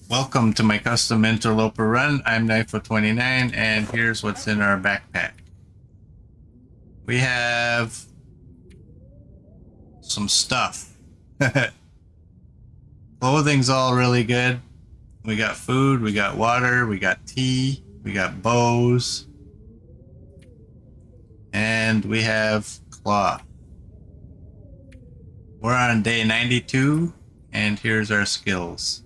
Welcome to my custom Interloper run. I'm Knife29 and here's what's in our backpack. We have some stuff. Clothing's all really good. We got food, we got water, we got tea, we got bows, and we have cloth. We're on day 92 and here's our skills.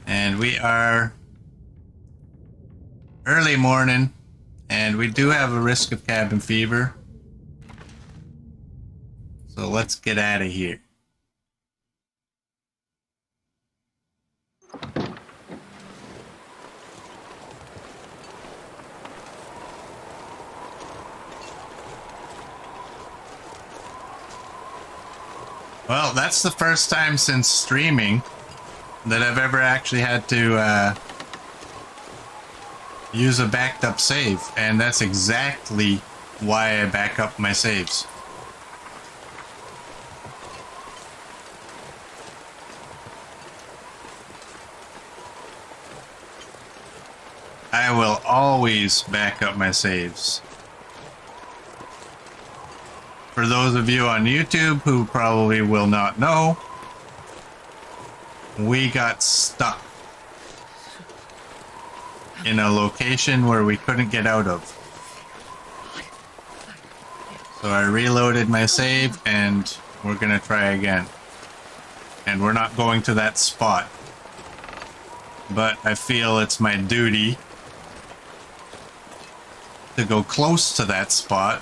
And we are early morning, and we do have a risk of cabin fever. So let's get out of here. Well, that's the first time since streaming that I've ever actually had to use a backed up save, and that's exactly why I back up my saves. I will always back up my saves. For those of you on YouTube who probably will not know, we got stuck in a location where we couldn't get out of. So I reloaded my save and we're gonna try again. And we're not going to that spot. But I feel it's my duty to go close to that spot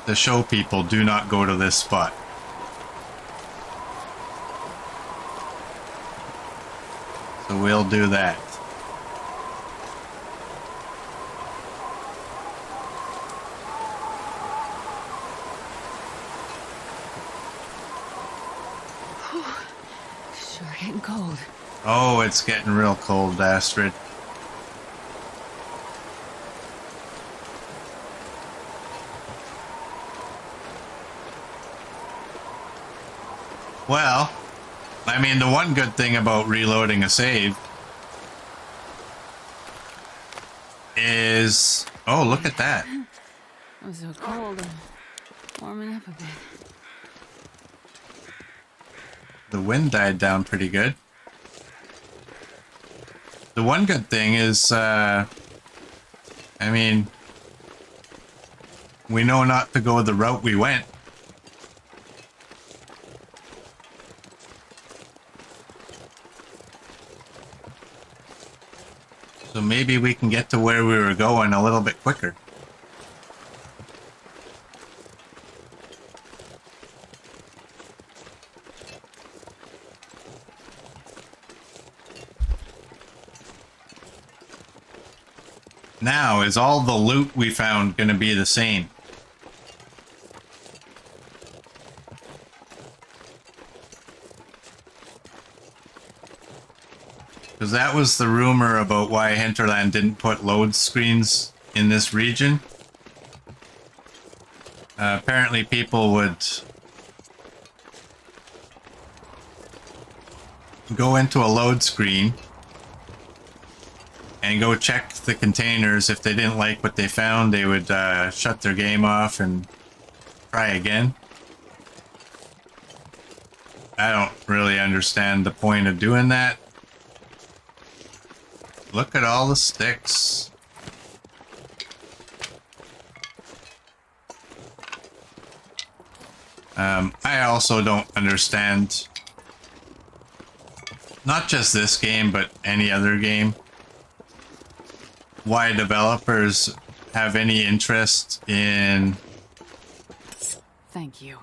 to show people do not go to this spot. So we'll do that. Sure getting cold. Oh, it's getting real cold, Astrid. Well, I mean, the one good thing about reloading a save is... Oh, look at that. I'm so cold. I'm warming up a bit. The wind died down pretty good. The one good thing is, I mean, we know not to go the route we went. So maybe we can get to where we were going a little bit quicker. Now, is all the loot we found going to be the same? Because that was the rumor about why Hinterland didn't put load screens in this region. Apparently people would go into a load screen and go check the containers. If they didn't like what they found, they would shut their game off and try again. I don't really understand the point of doing that. Look at all the sticks. I also don't understand, not just this game, but any other game, why developers have any interest in... Thank you.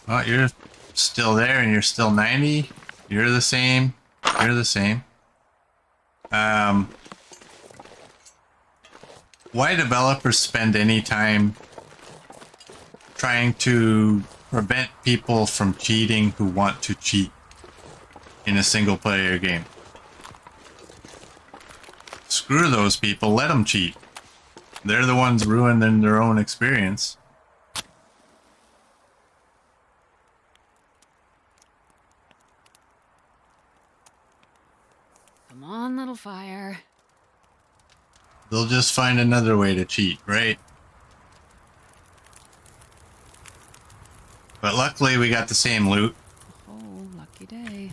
Oh, you're still there and you're still 90. You're the same. You're the same. Why developers spend any time trying to prevent people from cheating who want to cheat in a single player game? Screw those people, let them cheat. They're the ones ruining their own experience. Come on, little fire. They'll just find another way to cheat, right? But luckily we got the same loot. Oh, lucky day.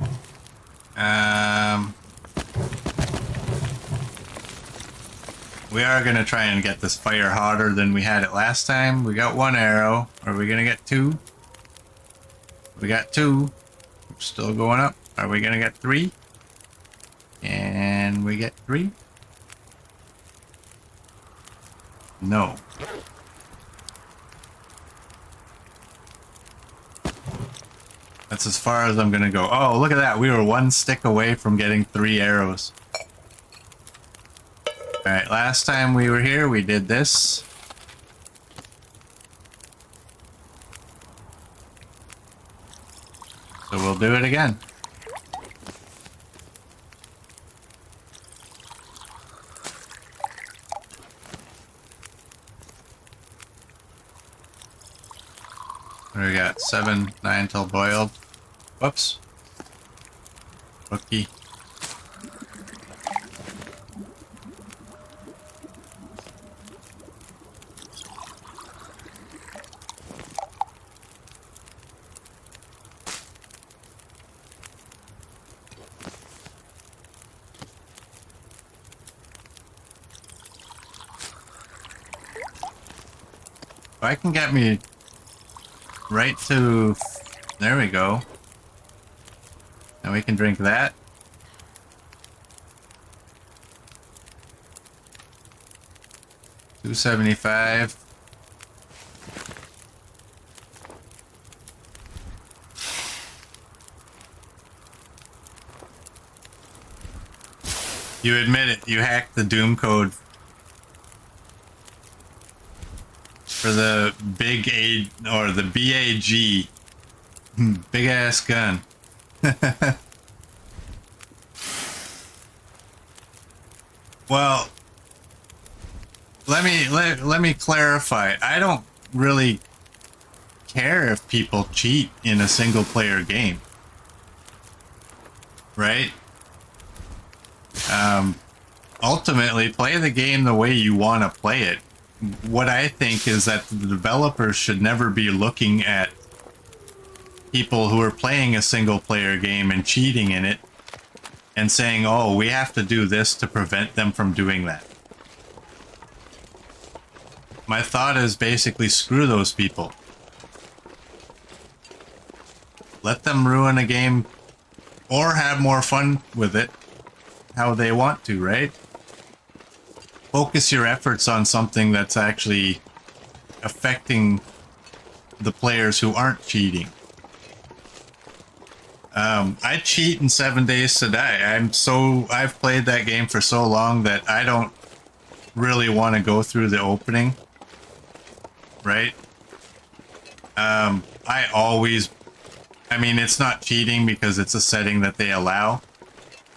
We are going to try and get this fire hotter than we had it last time. We got 1 arrow. Are we going to get 2? We got 2. Still going up. Are we going to get 3? Can we get 3? No. That's as far as I'm going to go. Oh, look at that. We were 1 stick away from getting 3 arrows. Alright, last time we were here, we did this. So we'll do it again. What do we got? 7, 9 till boiled. Whoops. Rookie. If I can get me right to... There we go. And we can drink that. $2.75. You admit it, you hacked the Doom code for the big A or the BAG. Big ass gun. Well, let me clarify. I don't really care if people cheat in a single player game. Right? Ultimately, play the game the way you want to play it. What I think is that the developers should never be looking at people who are playing a single player game and cheating in it and saying, oh, we have to do this to prevent them from doing that. My thought is basically screw those people. Let them ruin a game or have more fun with it how they want to, right? Focus your efforts on something that's actually affecting the players who aren't cheating. I cheat in 7 Days to Die. I've played that game for so long that I don't really want to go through the opening. Right? I mean, it's not cheating because it's a setting that they allow,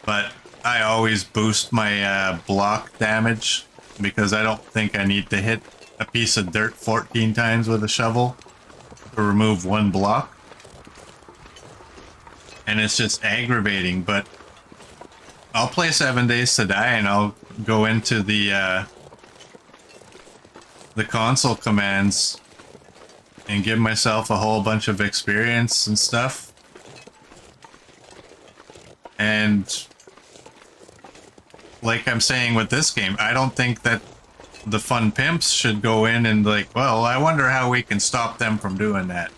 but I always boost my block damage because I don't think I need to hit a piece of dirt 14 times with a shovel to remove 1 block. And it's just aggravating, but I'll play 7 Days to Die and I'll go into the console commands and give myself a whole bunch of experience and stuff. And like I'm saying with this game, I don't think that the fun pimps should go in and like, well, I wonder how we can stop them from doing that.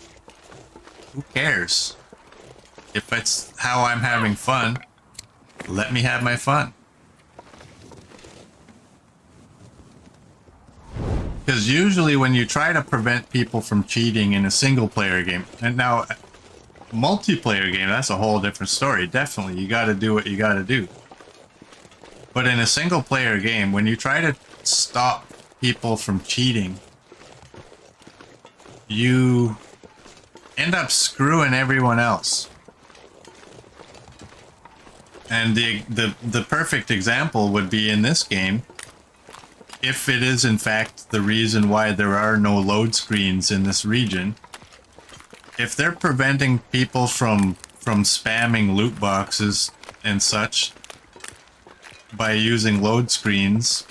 Who cares? If it's how I'm having fun, let me have my fun. Because usually when you try to prevent people from cheating in a single player game, and now multiplayer game, that's a whole different story. Definitely, you got to do what you got to do. But in a single player game, when you try to stop people from cheating, you end up screwing everyone else. And the perfect example would be in this game, if it is in fact the reason why there are no load screens in this region. If they're preventing people from spamming loot boxes and such, by using load screens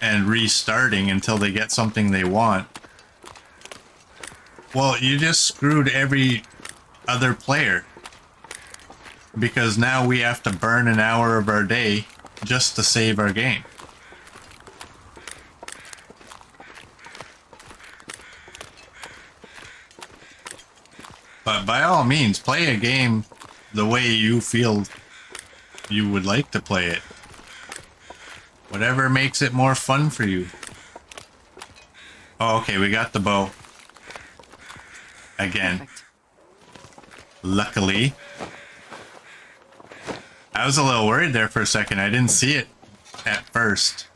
and restarting until they get something they want, well, you just screwed every other player. Because now we have to burn an hour of our day just to save our game. But by all means, play a game the way you feel you would like to play it. Whatever makes it more fun for you. Oh, okay, we got the bow. Again. Perfect. Luckily. I was a little worried there for a second. I didn't see it at first.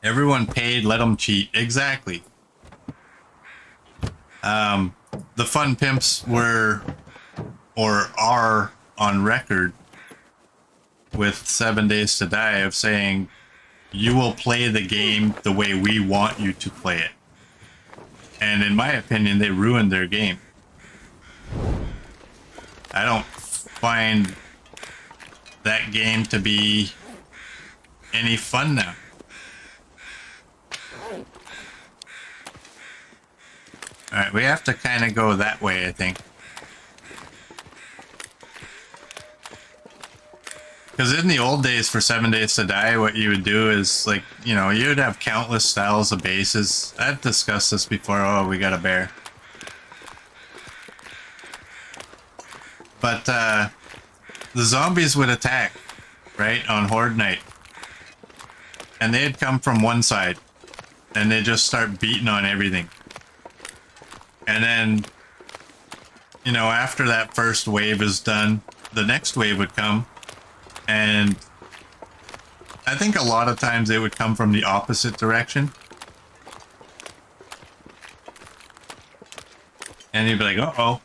Everyone paid, let them cheat. Exactly. The fun pimps were, or are, on record with 7 Days to Die of saying, you will play the game the way we want you to play it. And in my opinion, they ruined their game. I don't find that game to be any fun now. Alright, we have to kind of go that way, I think. Because in the old days for 7 Days to Die, what you would do is, like, you know, you would have countless styles of bases. I've discussed this before. Oh, we got a bear. But, the zombies would attack, right, on Horde Night. And they'd come from one side. And they'd just start beating on everything. And then, you know, after that first wave is done, the next wave would come. And I think a lot of times they would come from the opposite direction. And you'd be like, uh-oh.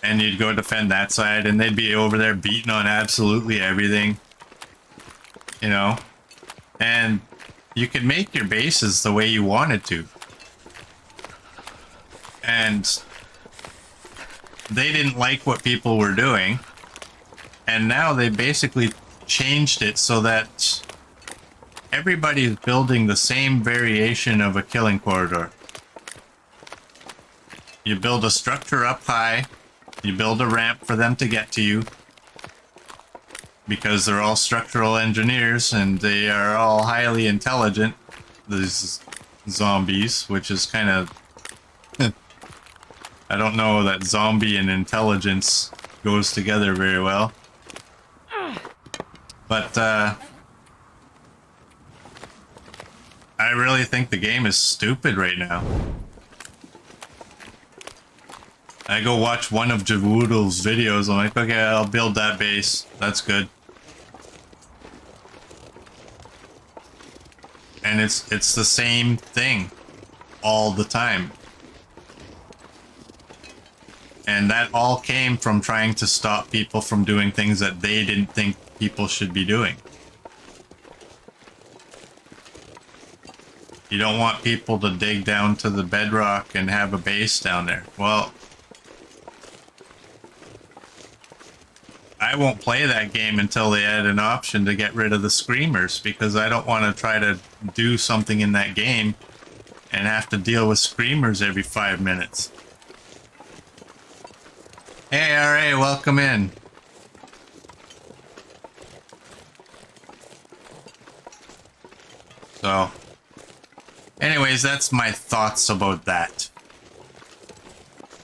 And you'd go defend that side, and they'd be over there beating on absolutely everything. You know? And you could make your bases the way you wanted to. And they didn't like what people were doing. And now they basically changed it so that everybody's building the same variation of a killing corridor. You build a structure up high. You build a ramp for them to get to you. Because they're all structural engineers and they are all highly intelligent. These zombies, which is kind of... I don't know that zombie and intelligence goes together very well. But, I really think the game is stupid right now. I go watch one of Jawoodle's videos, I'm like, okay, I'll build that base. That's good. And it's the same thing all the time. And that all came from trying to stop people from doing things that they didn't think people should be doing. You don't want people to dig down to the bedrock and have a base down there. Well, I won't play that game until they add an option to get rid of the screamers, because I don't want to try to do something in that game and have to deal with screamers every 5 minutes. Hey, RA, welcome in. So, anyways, that's my thoughts about that.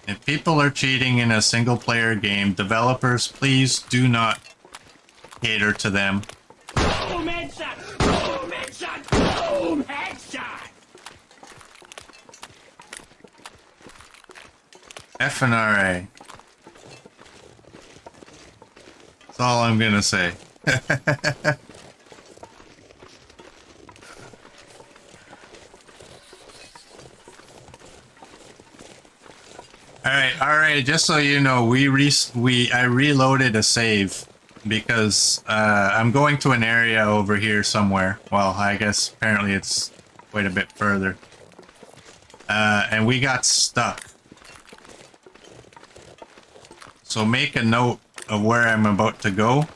If people are cheating in a single-player game, developers, please do not cater to them. Boom headshot! Boom headshot! Boom headshot! FNRA. That's all I'm gonna say. Alright, just so you know, I reloaded a save because I'm going to an area over here somewhere. Well, I guess apparently it's quite a bit further. And we got stuck. So make a note of where I'm about to go,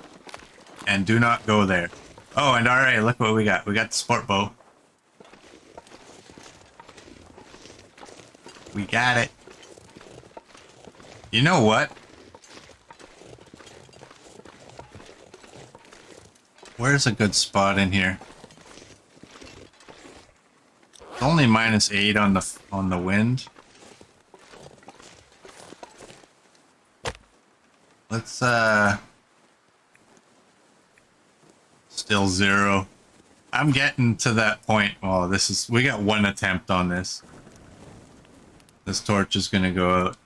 and do not go there. Oh, and alright, look what we got. We got the sport bow. We got it. You know what? Where's a good spot in here? It's only -8 on the wind. Let's still 0. I'm getting to that point. Oh, we got one attempt on this. This torch is gonna go out.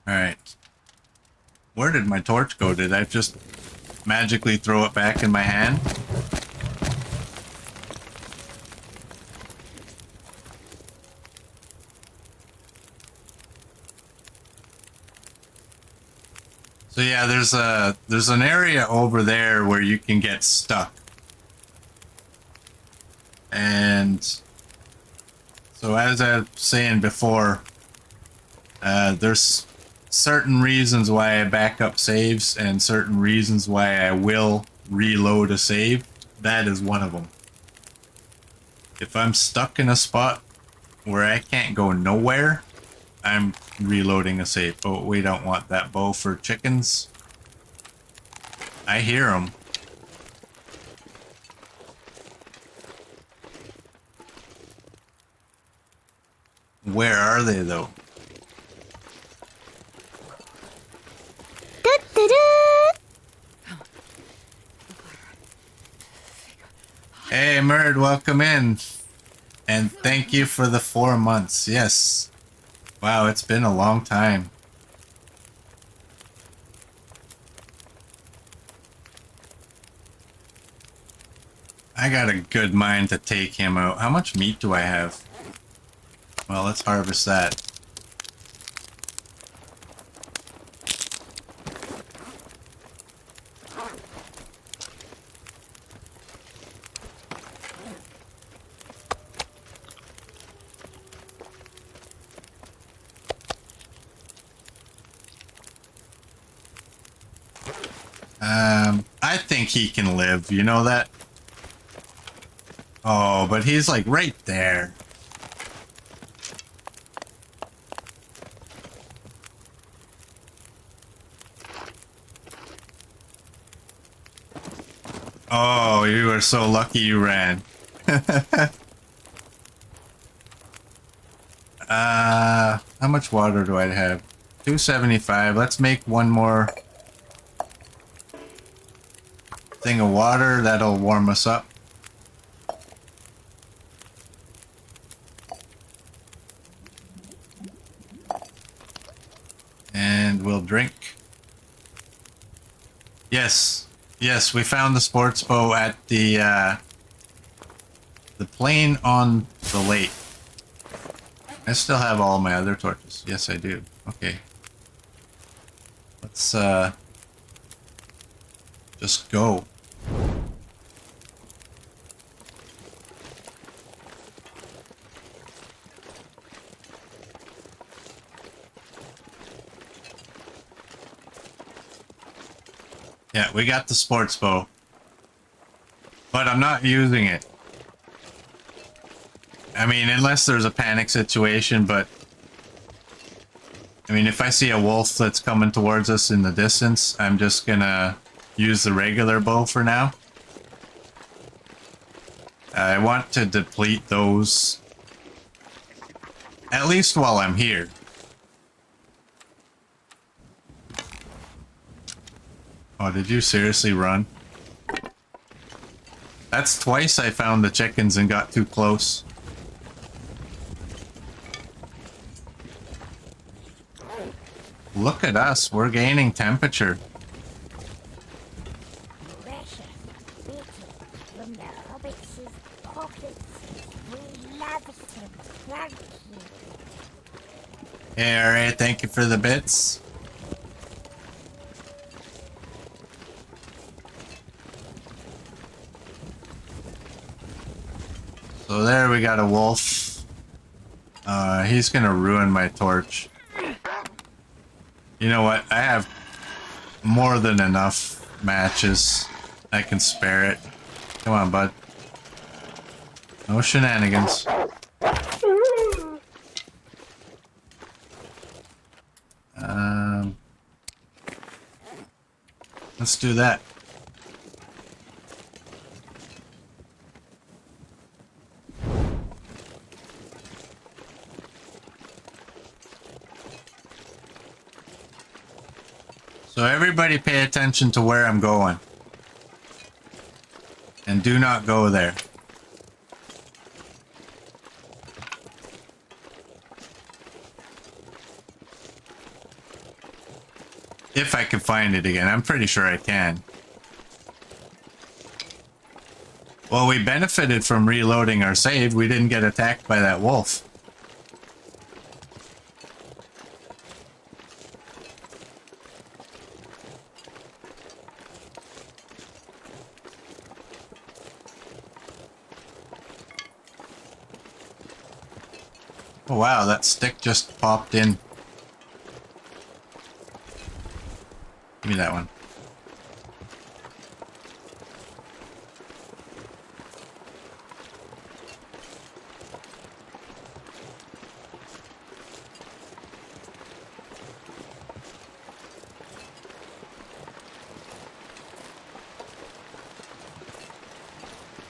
Alright. Where did my torch go? Did I just magically throw it back in my hand? So yeah, there's an area over there where you can get stuck. And so as I was saying before, there's certain reasons why I back up saves and certain reasons why I will reload a save. That is one of them. If I'm stuck in a spot where I can't go nowhere, I'm reloading a save. But we don't want that bow for chickens. I hear them. Where are they though? Hey, Murd, welcome in. And thank you for the 4 months. Yes. Wow, it's been a long time. I got a good mind to take him out. How much meat do I have? Well, let's harvest that. I think he can live, you know that? Oh, but he's like right there. Oh, you are so lucky you ran. How much water do I have? 275. Let's make one more thing of water. That'll warm us up. And we'll drink. Yes. Yes, we found the sports bow at the plane on the lake. I still have all my other torches. Yes, I do. Okay. Let's just go. Yeah, we got the sports bow. But I'm not using it. I mean, unless there's a panic situation, but... I mean, if I see a wolf that's coming towards us in the distance, I'm just gonna use the regular bow for now. I want to deplete those... at least while I'm here. Oh, did you seriously run? That's twice I found the chickens and got too close. Look at us, we're gaining temperature. Hey, alright, thank you for the bits. So there we got a wolf. He's gonna ruin my torch. You know what? I have more than enough matches. I can spare it. Come on, bud. No shenanigans. Let's do that. So everybody pay attention to where I'm going. And do not go there. If I can find it again. I'm pretty sure I can. Well, we benefited from reloading our save. We didn't get attacked by that wolf. Oh wow, that stick just popped in. Give me that one.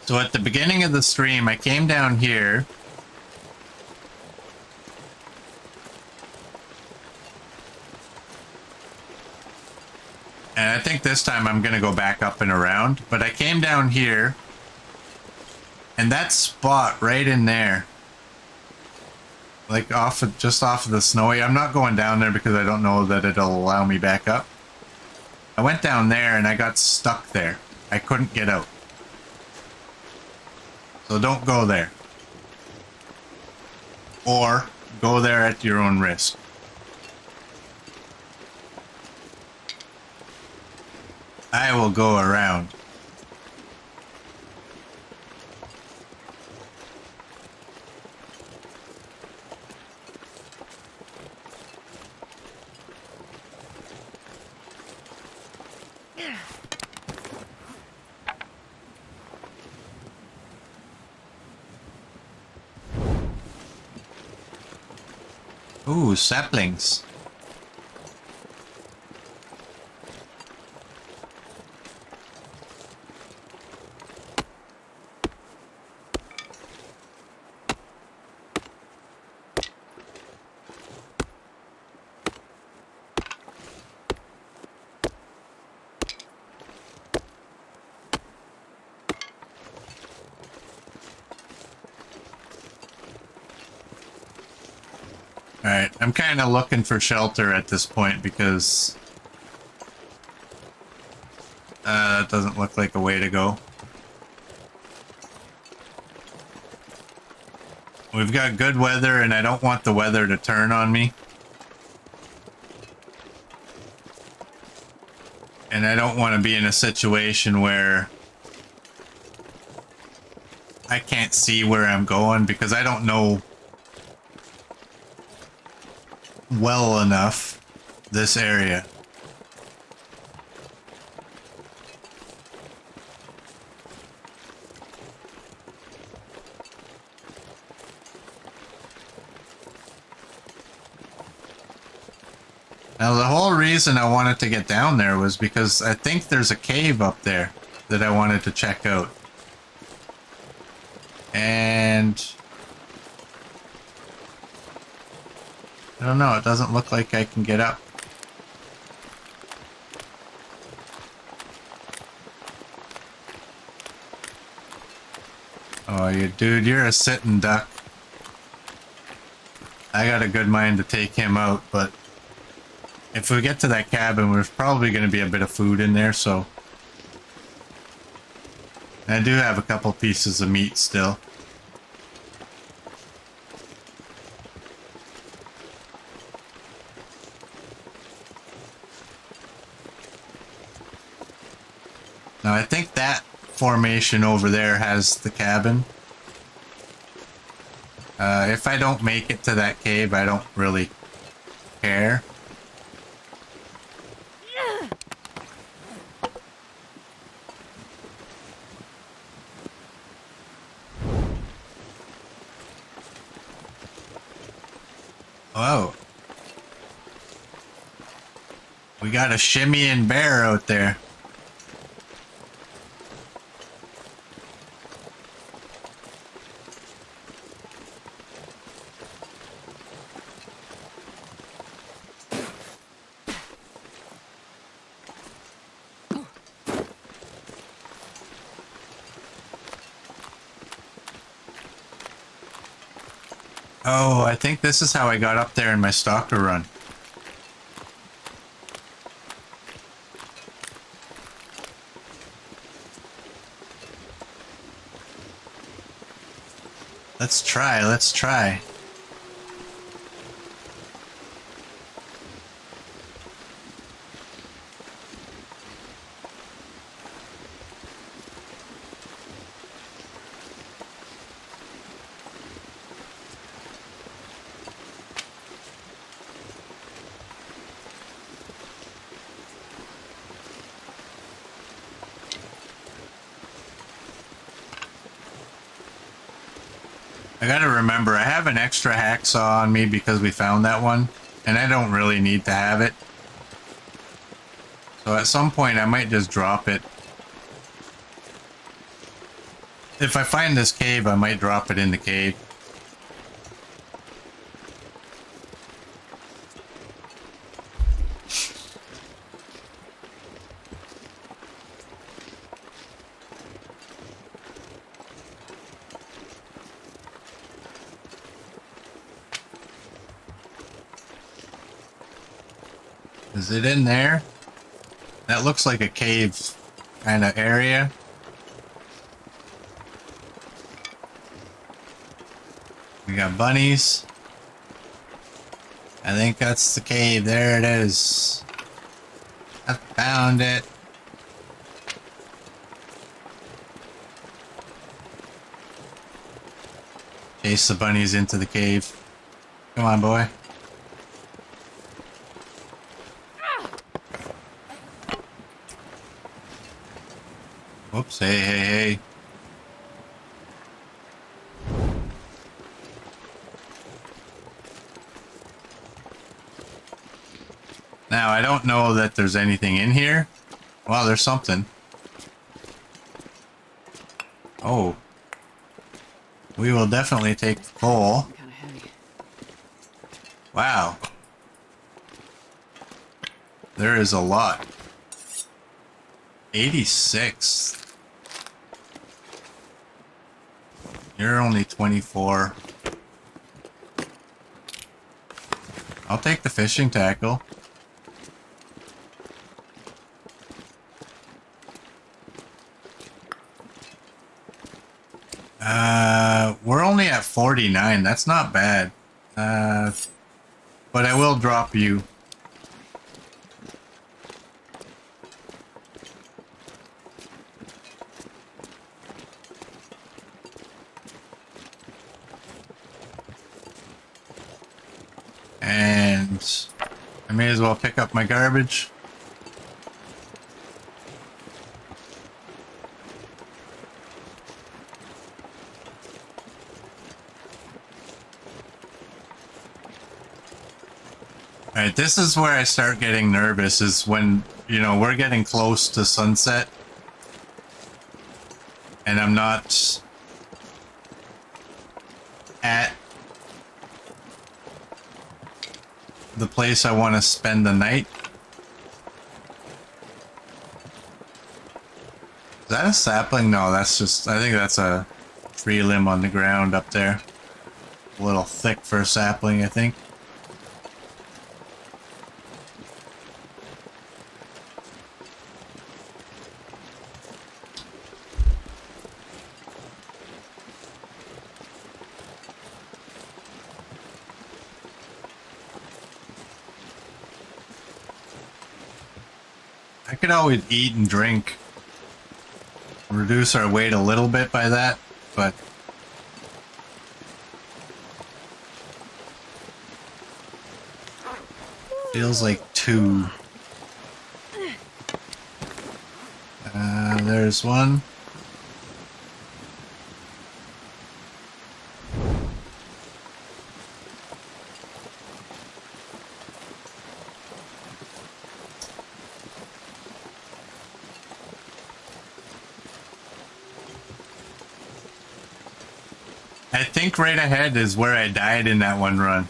So at the beginning of the stream, I came down here. And I think this time I'm going to go back up and around. But I came down here. And that spot right in there. Like just off of the snowy. I'm not going down there because I don't know that it'll allow me back up. I went down there and I got stuck there. I couldn't get out. So don't go there. Or go there at your own risk. I will go around. Ooh, saplings. Alright, I'm kind of looking for shelter at this point because that doesn't look like a way to go. We've got good weather and I don't want the weather to turn on me. And I don't want to be in a situation where I can't see where I'm going because I don't know well enough this area. Now the whole reason I wanted to get down there was because I think there's a cave up there that I wanted to check out. And I don't know, it doesn't look like I can get up. Oh, dude, you're a sitting duck. I got a good mind to take him out, but if we get to that cabin, there's probably going to be a bit of food in there, so I do have a couple pieces of meat still. Now I think that formation over there has the cabin. If I don't make it to that cave, I don't really care. Whoa. We got a shimmying bear out there. Oh, I think this is how I got up there in my stalker run. Let's try, let's try. I gotta remember, I have an extra hacksaw on me because we found that one, and I don't really need to have it. So at some point I might just drop it. If I find this cave, I might drop it in the cave. Is it in there? That looks like a cave kind of area. We got bunnies. I think that's the cave. There it is. I found it. Chase the bunnies into the cave. Come on, boy. Whoops, hey, hey, hey. Now, I don't know that there's anything in here. Well, there's something. Oh. We will definitely take the coal. Kind of heavy. Wow. There is a lot. 86. You're only 24. I'll take the fishing tackle. We're only at 49. That's not bad. But I will drop you. And I may as well pick up my garbage. Alright, this is where I start getting nervous, is when, you know, we're getting close to sunset. And I'm not at the place I want to spend the night. Is that a sapling? No, that's just, I think that's a tree limb on the ground up there. A little thick for a sapling, I think. I could always eat and drink. Reduce our weight a little bit by that, but Feels like 2. There's one. I think right ahead is where I died in that one run.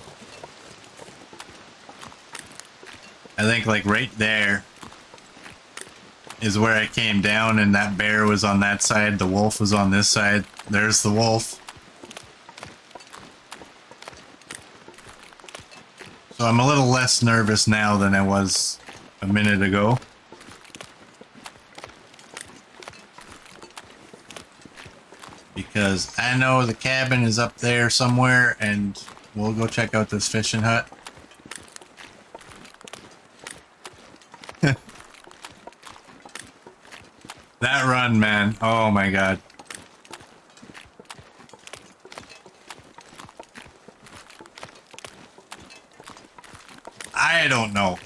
I think like right there is where I came down and that bear was on that side, the wolf was on this side. There's the wolf. So I'm a little less nervous now than I was a minute ago. Because I know the cabin is up there somewhere and we'll go check out this fishing hut. That run, man. Oh my god. I don't know.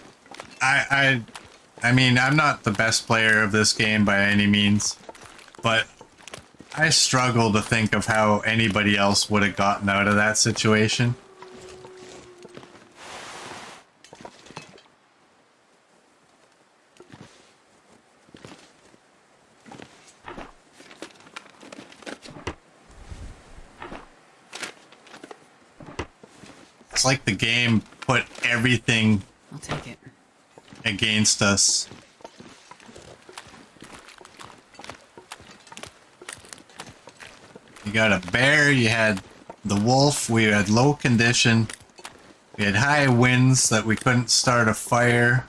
I mean, I'm not the best player of this game by any means, but I struggle to think of how anybody else would have gotten out of that situation. It's like the game put everything I'll take it. against us. You got a bear, you had the wolf, we had low condition, we had high winds that we couldn't start a fire.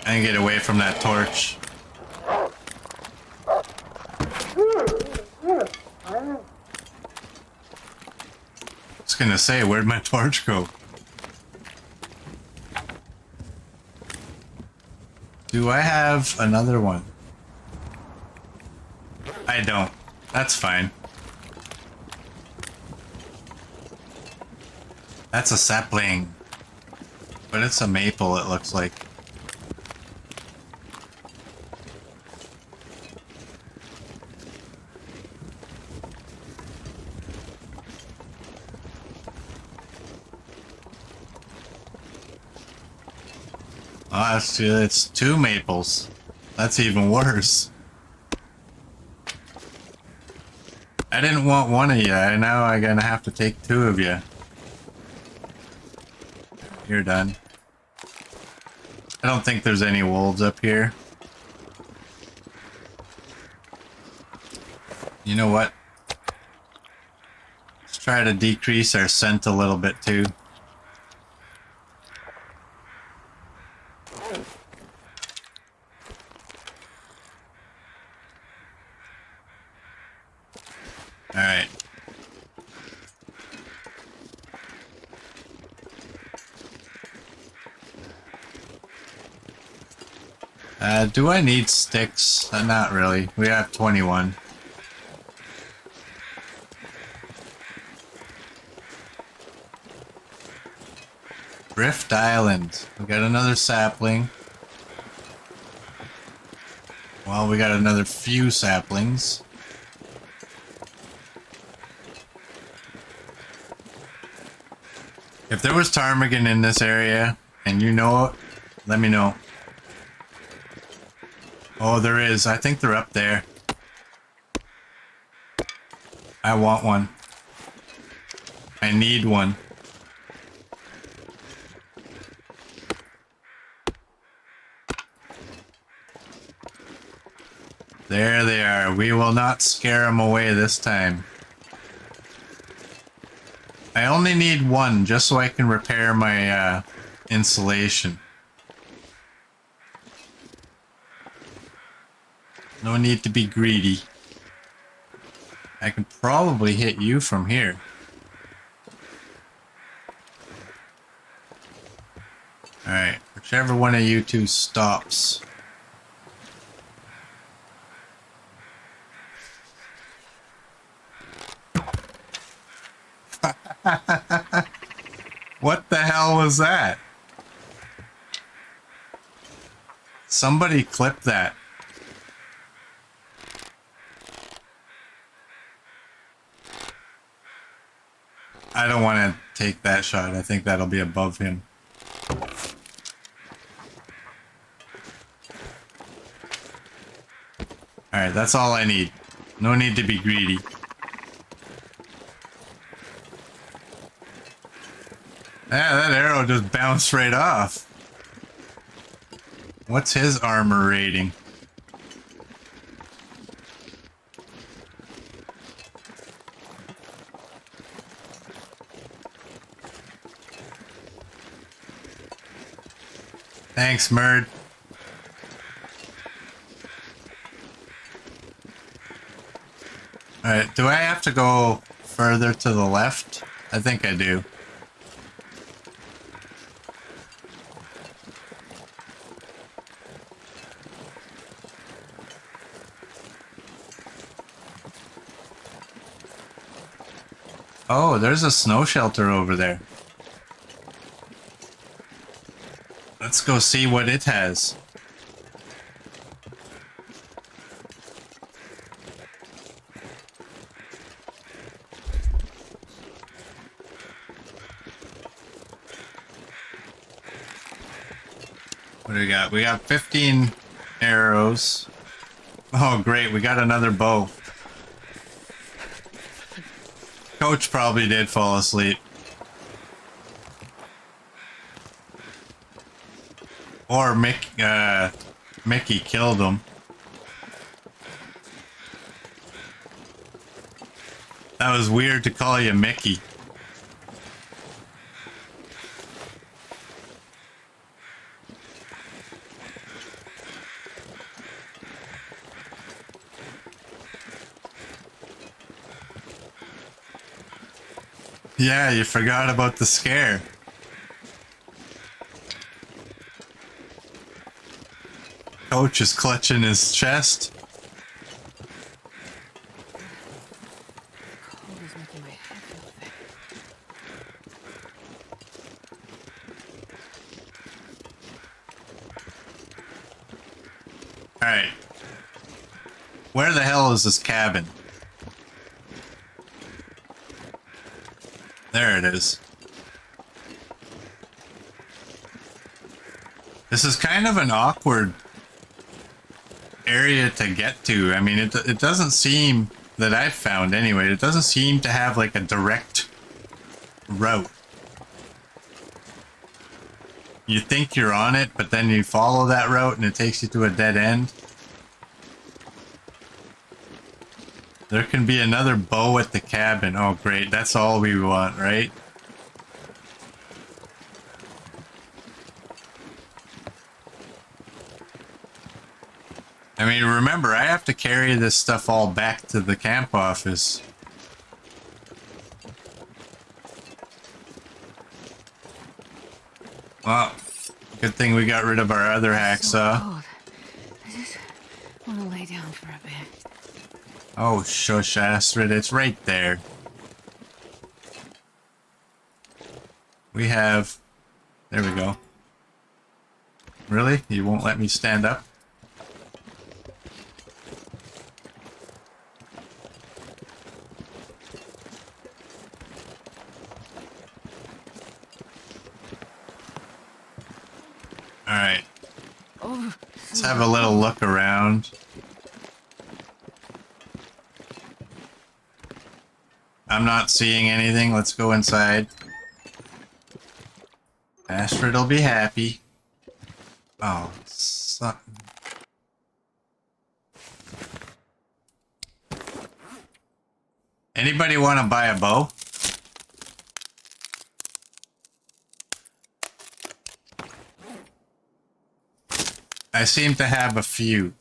And get away from that torch. I was gonna say, where'd my torch go? Do I have another one? I don't. That's fine. That's a sapling. But it's a maple, it looks like. Oh, it's 2 maples. That's even worse. I didn't want one of you. Now I'm gonna have to take 2 of you. You're done. I don't think there's any wolves up here. You know what? Let's try to decrease our scent a little bit too. Alright. Do I need sticks? Not really. We have 21. Rift Island. We got another sapling. Well, we got another few saplings. If there was ptarmigan in this area, and you know it, let me know. Oh, there is. I think they're up there. I want one. I need one. There they are. We will not scare them away this time. I only need one just so I can repair my insulation. No need to be greedy. I can probably hit you from here. Alright, whichever one of you two stops. What the hell was that? Somebody clip that. I don't want to take that shot. I think that'll be above him. Alright, that's all I need. No need to be greedy. Yeah, that arrow just bounced right off. What's his armor rating? Thanks, Murd. Alright, do I have to go further to the left? I think I do. Oh, there's a snow shelter over there. Let's go see what it has. What do we got? We got 15 arrows. Oh, great. We got another bow. Coach probably did fall asleep. Or Mickey killed him. That was weird to call you Mickey. Yeah, you forgot about the scare. Coach is clutching his chest. Cold is making my head feel thick. Alright. Where the hell is this cabin? There it is. This is kind of an awkward area to get to. I mean, it doesn't seem, that I've found anyway, it doesn't seem to have like a direct route. You think you're on it, but then you follow that route and it takes you to a dead end. There can be another bow at the cabin. Oh, great. That's all we want, right? I mean, remember, I have to carry this stuff all back to the camp office. Well, good thing we got rid of our other hacksaw. Cold. I just want to lay down for a bit. Oh, shush, Astrid, it's right there. We have... There we go. Really? You won't let me stand up? Alright. Oh, Let's have a little look around. I'm not seeing anything. Let's go inside. Astrid will be happy. Oh, suck. Anybody want to buy a bow? I seem to have a few.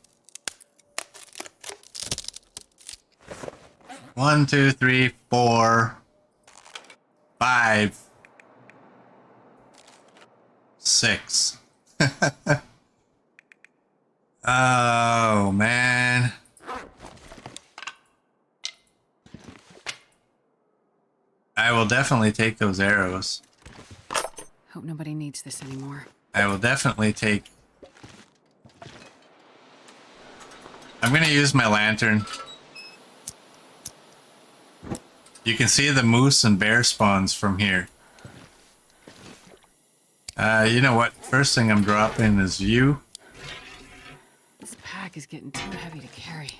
1, 2, 3, 4, 5, 6. Oh, man. I will definitely take those arrows. Hope nobody needs this anymore. I will definitely take... I'm going to use my lantern. You can see the moose and bear spawns from here. You know what? First thing I'm dropping is you. This pack is getting too heavy to carry.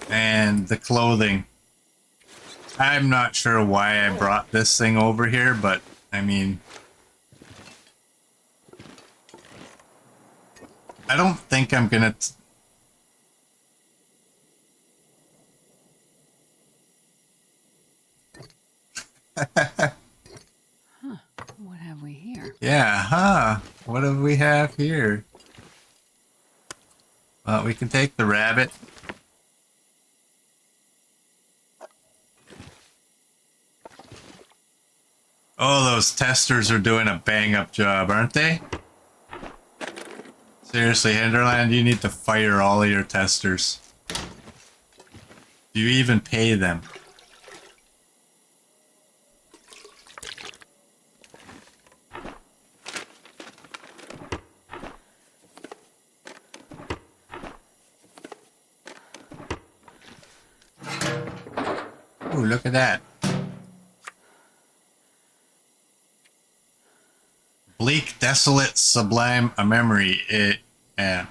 And the clothing. I'm not sure why I brought this thing over here, but I mean... I don't think I'm gonna... What have we here? Yeah, huh? What do we have here? Well, we can take the rabbit. Oh, those testers are doing a bang-up job, aren't they? Seriously, Hinterland, you need to fire all of your testers. Do you even pay them? Ooh, look at that. Bleak, desolate, sublime, a memory. Yeah.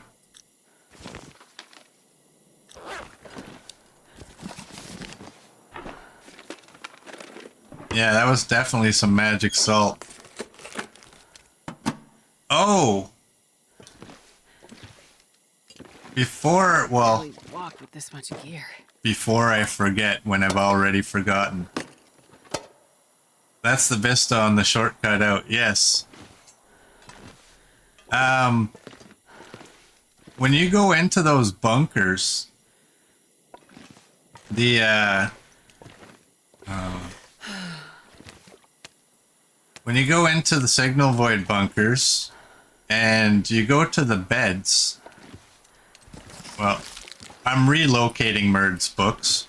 Yeah, that was definitely some magic salt. Oh! Before, well... Really walk with this much gear. Before I forget when I've already forgotten. That's the vista on the shortcut out, yes. When you go into those bunkers, when you go into the signal void bunkers and you go to the beds, well, I'm relocating Merd's books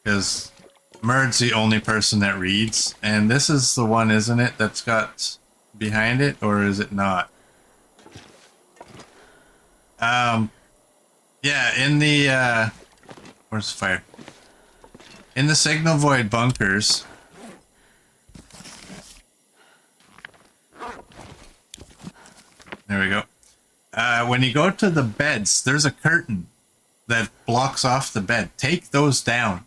because Merd's the only person that reads, and this is the one, isn't it, that's got behind it, or is it not? Yeah, in the, where's the fire? In the signal void bunkers, there we go. When you go to the beds, there's a curtain that blocks off the bed. Take those down.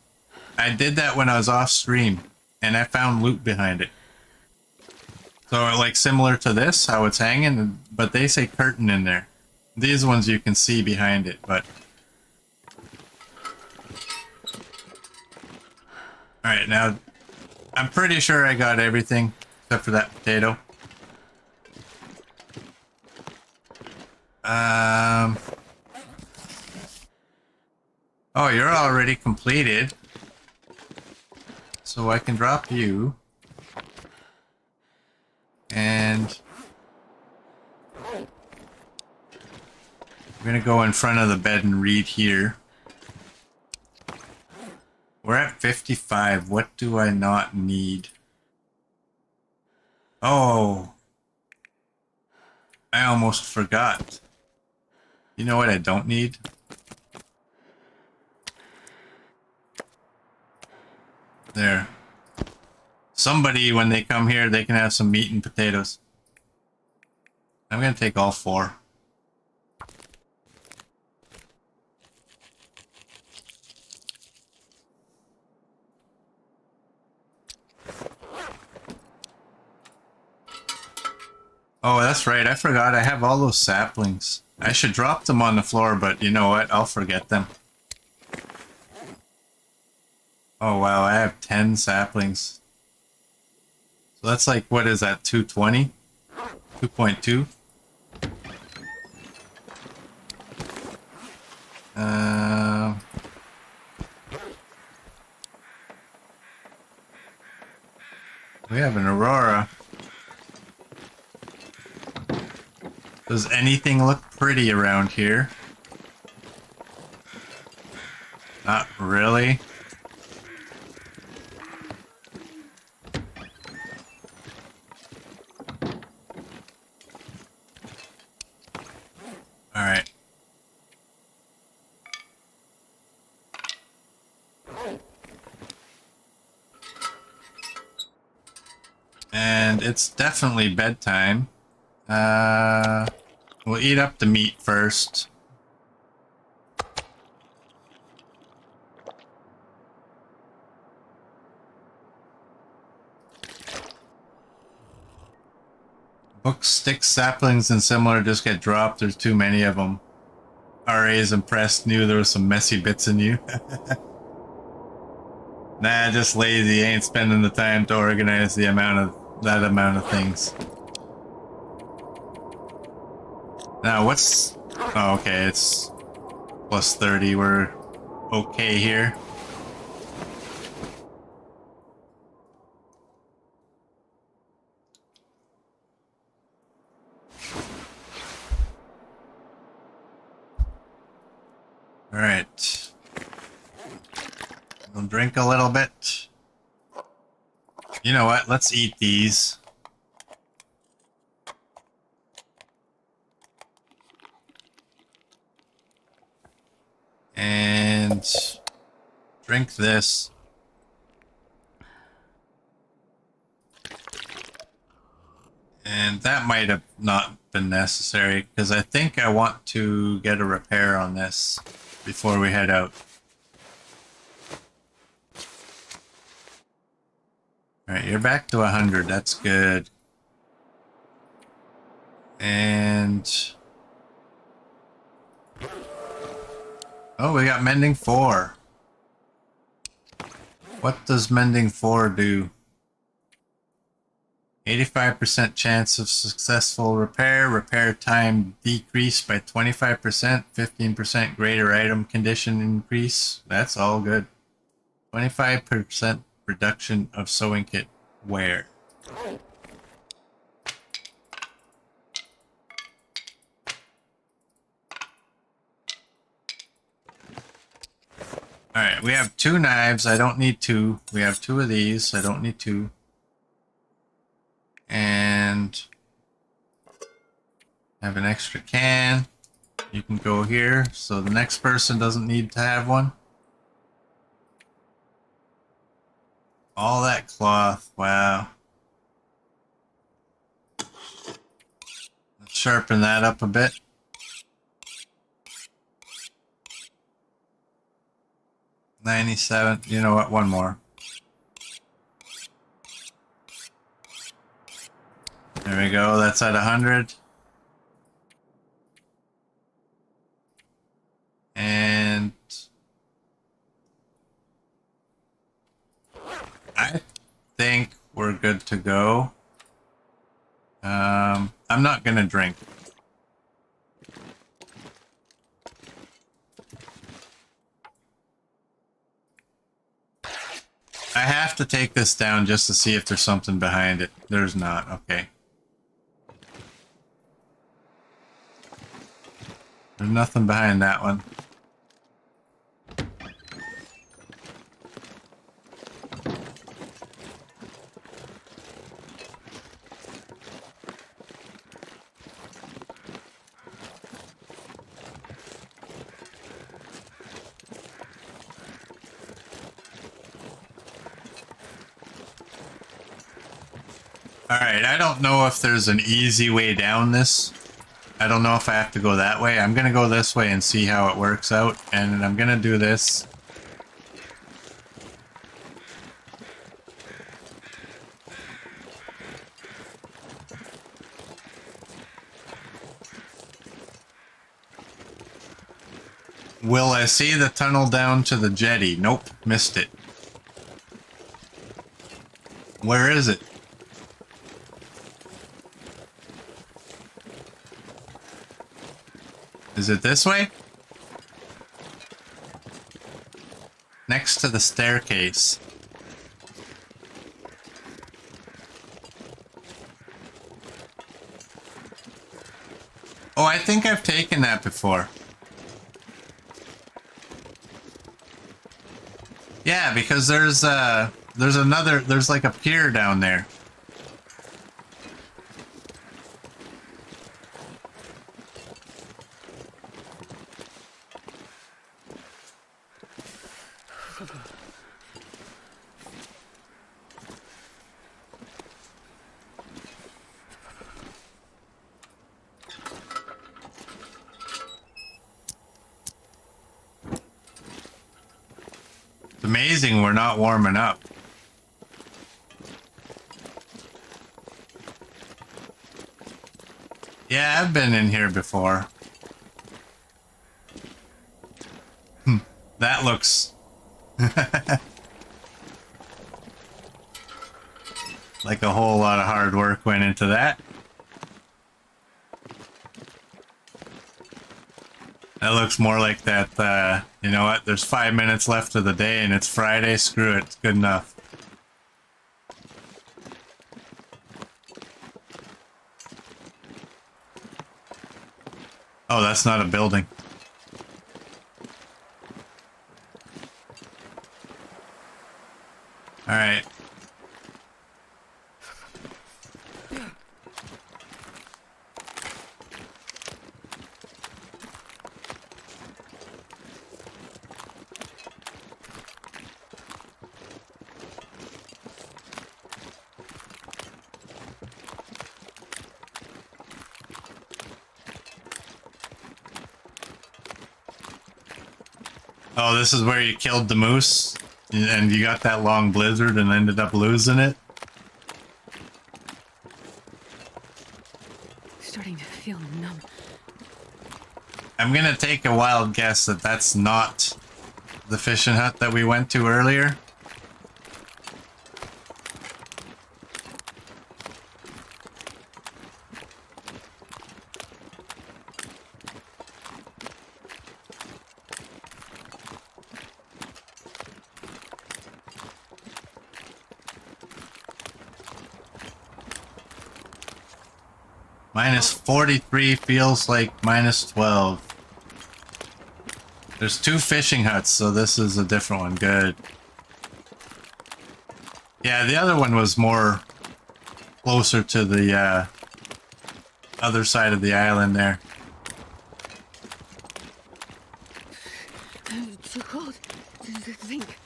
I did that when I was off stream, and I found loot behind it. So, like, similar to this, how it's hanging, but they say curtain in there. These ones you can see behind it, but... Alright, now, I'm pretty sure I got everything, except for that potato. Oh, you're already completed. So I can drop you. And I'm gonna go in front of the bed and read here. We're at 55. What do I not need? Oh. I almost forgot. You know what I don't need? There. Somebody, when they come here, they can have some meat and potatoes. I'm gonna take all 4. Oh, that's right. I forgot. I have all those saplings. I should drop them on the floor, but you know what? I'll forget them. Oh, wow. I have 10 saplings. So that's like, what is that? 220? 2.2? We have an Aurora. Does anything look pretty around here? Not really. Alright. And it's definitely bedtime. We'll eat up the meat first. Books, sticks, saplings, and similar just get dropped. There's too many of them. RA is impressed, knew there was some messy bits in you. Nah, just lazy. Ain't spending the time to organize that amount of things. Now, what's... Oh, okay, it's plus 30. We're okay here. Alright. We'll drink a little bit. You know what? Let's eat these. And drink this. And that might have not been necessary because I think I want to get a repair on this before we head out. Alright, you're back to 100. That's good. And... oh, we got Mending 4. What does Mending 4 do? 85% chance of successful repair. Repair time decreased by 25%. 15% greater item condition increase. That's all good. 25% reduction of sewing kit wear. Alright, we have 2 knives. I don't need 2. We have 2 of these. I don't need 2. And have an extra can. You can go here so the next person doesn't need to have one. All that cloth. Wow. Let's sharpen that up a bit. $97. You know what? One more. There we go. That's at 100. And I think we're good to go. I'm not gonna drink. I have to take this down just to see if there's something behind it. There's not. Okay. There's nothing behind that one. Alright, I don't know if there's an easy way down this. I don't know if I have to go that way. I'm gonna go this way and see how it works out. And I'm gonna do this. Will I see the tunnel down to the jetty? Nope, missed it. Where is it? Is it this way? Next to the staircase. Oh, I think I've taken that before. Yeah, because there's another, there's like a pier down there. It's amazing we're not warming up. Yeah, I've been in here before. That looks like a whole lot of hard work went into that. That looks more like that, you know what, there's 5 minutes left of the day and it's Friday, screw it, it's good enough. Oh, that's not a building. Alright. Oh, this is where you killed the moose and you got that long blizzard and ended up losing it? Starting to feel numb. I'm gonna take a wild guess that that's not the fishing hut that we went to earlier. Minus 43 feels like minus 12. There's 2 fishing huts, so this is a different one. Good. Yeah, the other one was more closer to the other side of the island there. It's so cold to think.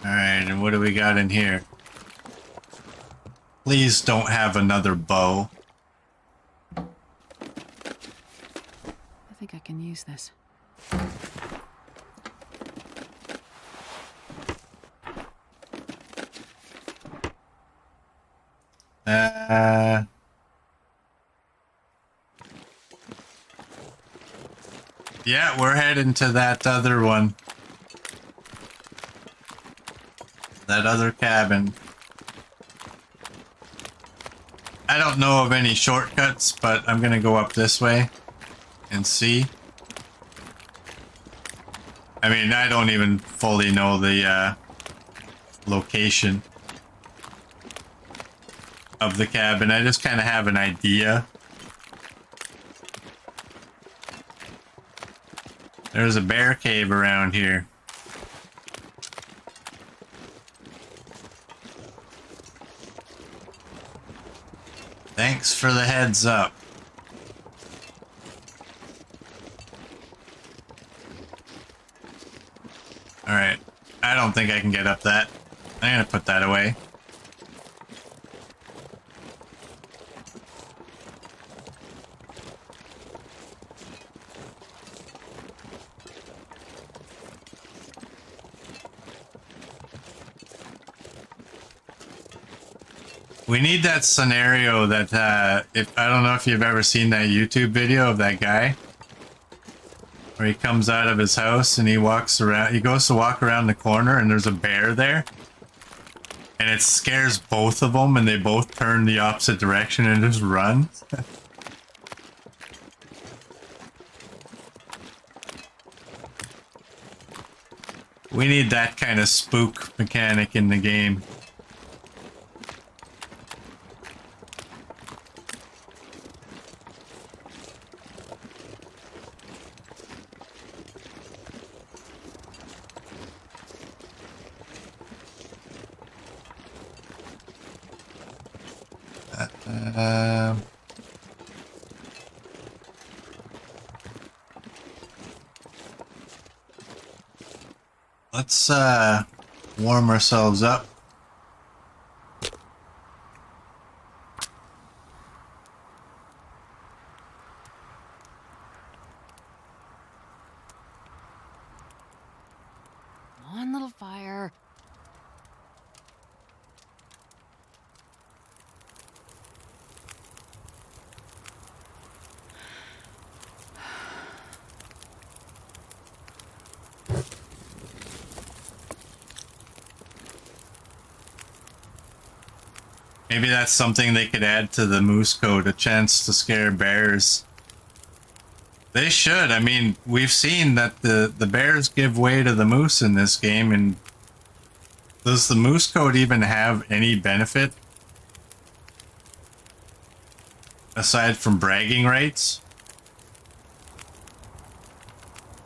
Alright, and what do we got in here? Please don't have another bow. I think I can use this. Yeah, we're heading to that other one. That other cabin. I don't know of any shortcuts, but I'm gonna go up this way and see. I mean, I don't even fully know the location of the cabin. I just kind of have an idea. There's a bear cave around here. Thanks for the heads up. Alright. I don't think I can get up that. I'm gonna put that away. We need that scenario that, if I don't know if you've ever seen that YouTube video of that guy where he comes out of his house and he walks around, he goes to walk around the corner and there's a bear there and it scares both of them and they both turn the opposite direction and just run. We need that kind of spook mechanic in the game. Let's warm ourselves up. Come on, little fire. Maybe that's something they could add to the moose code, a chance to scare bears. They should. I mean, we've seen that the bears give way to the moose in this game, and does the moose code even have any benefit? Aside from bragging rights?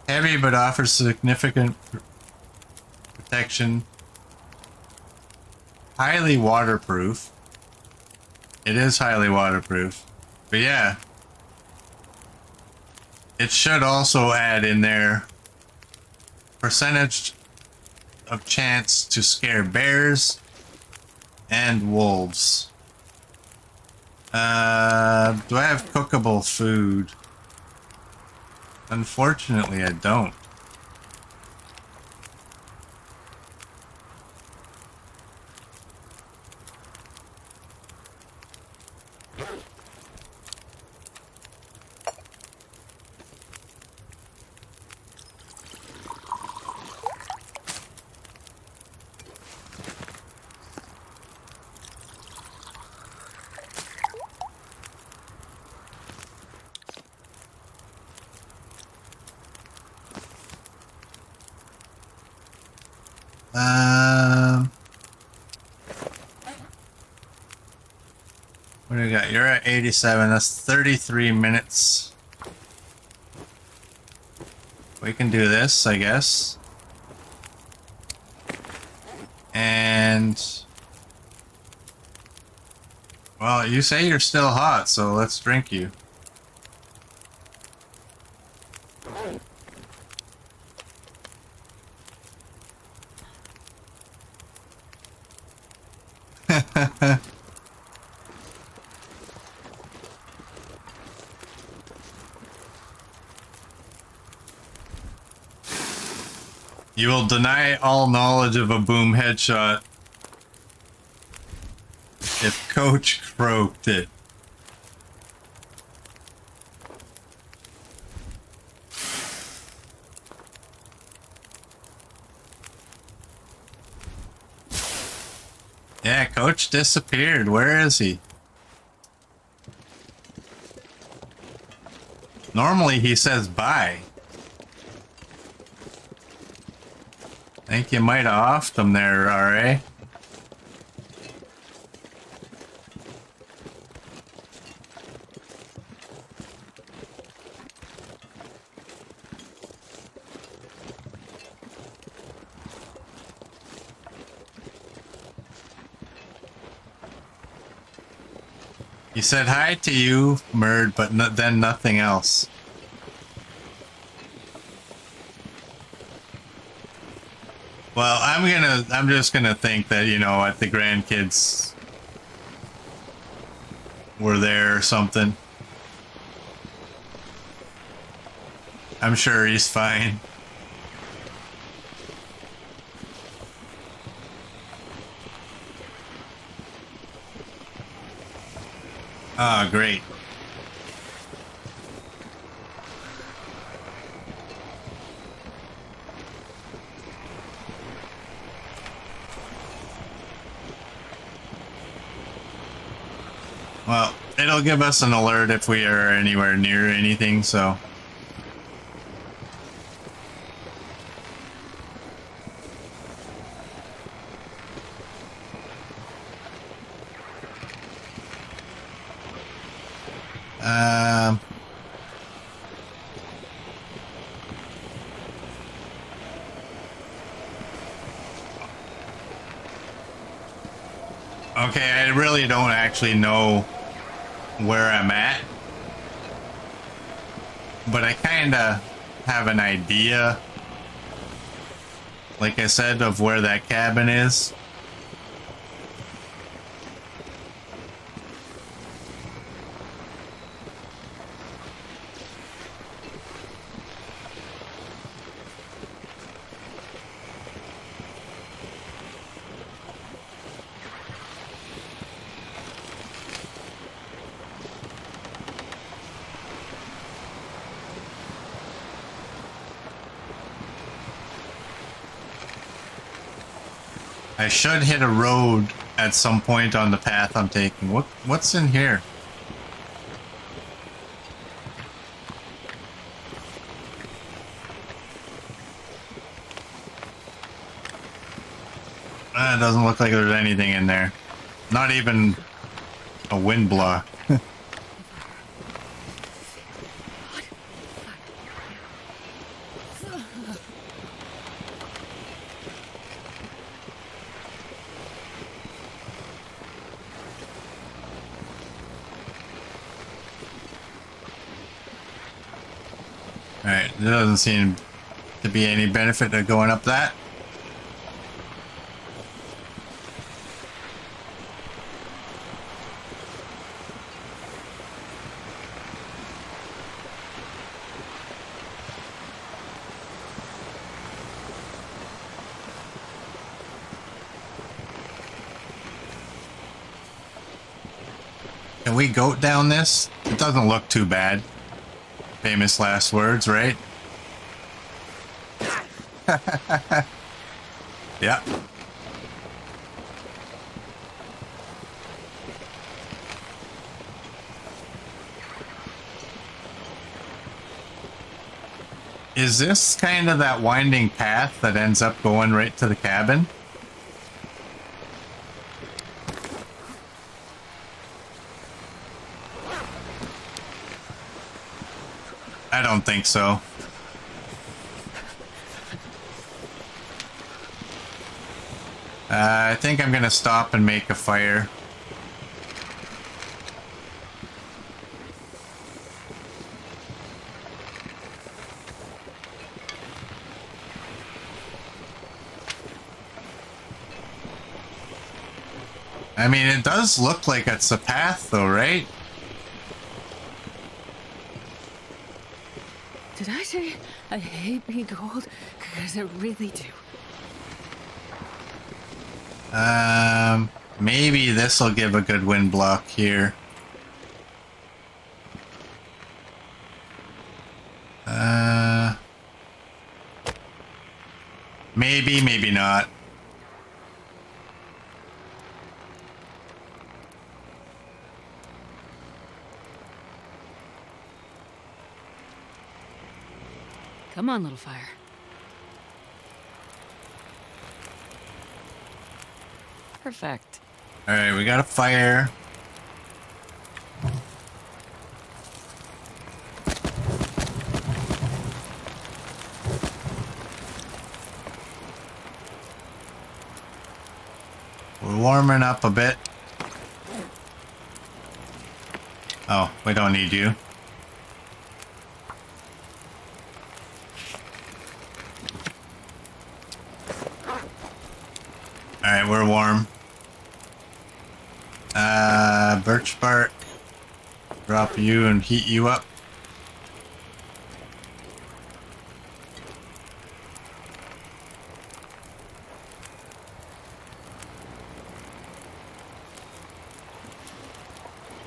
Heavy but offers significant protection. Highly waterproof. It is highly waterproof. But yeah. It should also add in there percentage of chance to scare bears and wolves. Do I have cookable food? Unfortunately, I don't. What do we got? You're at 87. That's 33 minutes. We can do this, I guess. And... well, you say you're still hot, so let's drink you. You will deny all knowledge of a boom headshot if Coach croaked it. Yeah, Coach disappeared. Where is he? Normally he says bye. I think you might have offed him there, RA. He said hi to you, Murd, but then nothing else. Well, I'm just gonna think that, you know, the grandkids were there or something. I'm sure he's fine. Ah, great. Well, it'll give us an alert if we are anywhere near anything, so... Um. Okay, I really don't actually know where I'm at, but I kind of have an idea, like I said, of where that cabin is. I should hit a road at some point on the path I'm taking. What's in here? It doesn't look like there's anything in there. Not even a wind block. Alright, there doesn't seem to be any benefit to going up that. Can we goat down this? It doesn't look too bad. Famous last words, right? Yeah. Is this kind of that winding path that ends up going right to the cabin? I don't think so. I think I'm gonna stop and make a fire. I mean, it does look like it's a path though, right? Did I say I hate being cold? Because I really do. Maybe this will give a good wind block here. Maybe, maybe not. Come on, little fire. Perfect. All right, we got a fire. We're warming up a bit. Oh, we don't need you. Alright, we're warm. Birch bark. Drop you and heat you up.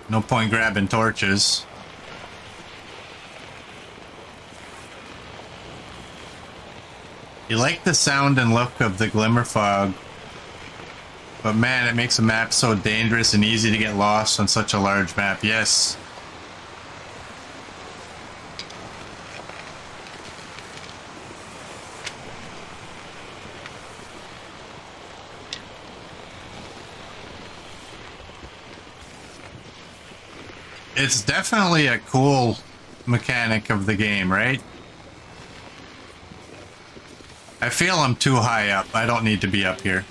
No point grabbing torches. You like the sound and look of the glimmer fog, but man, it makes a map so dangerous and easy to get lost on such a large map. Yes. It's definitely a cool mechanic of the game, right? I feel I'm too high up. I don't need to be up here.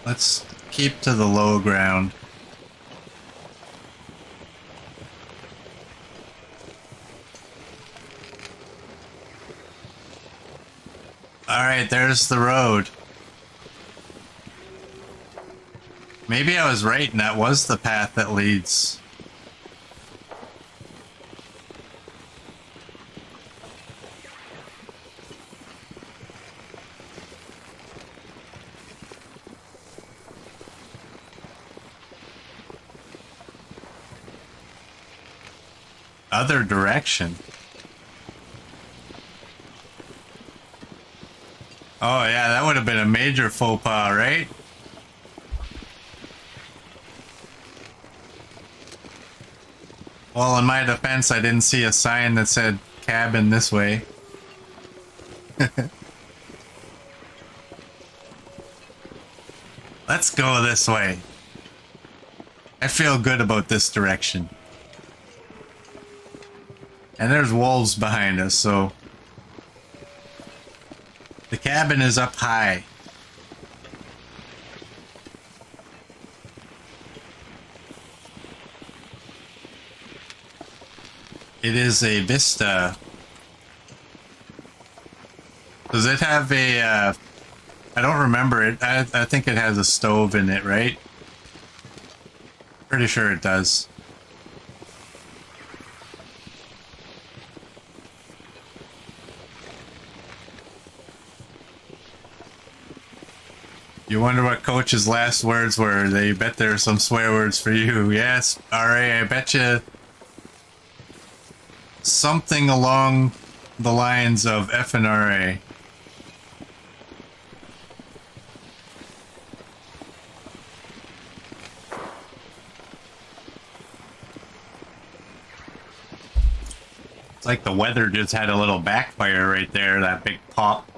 Let's keep to the low ground. Alright, there's the road. Maybe I was right and that was the path that leads. Other direction. Oh yeah, that would have been a major faux pas, right? Well, in my defense, I didn't see a sign that said cabin this way. Let's go this way. I feel good about this direction. And there's wolves behind us, so... The cabin is up high. It is a vista. Does it have a, I don't remember it. I think it has a stove in it, right? Pretty sure it does. You wonder what Coach's last words were. They bet there are some swear words for you. Yes, alright, I bet you something along the lines of F and RA. It's like the weather just had a little backfire right there, that big pop.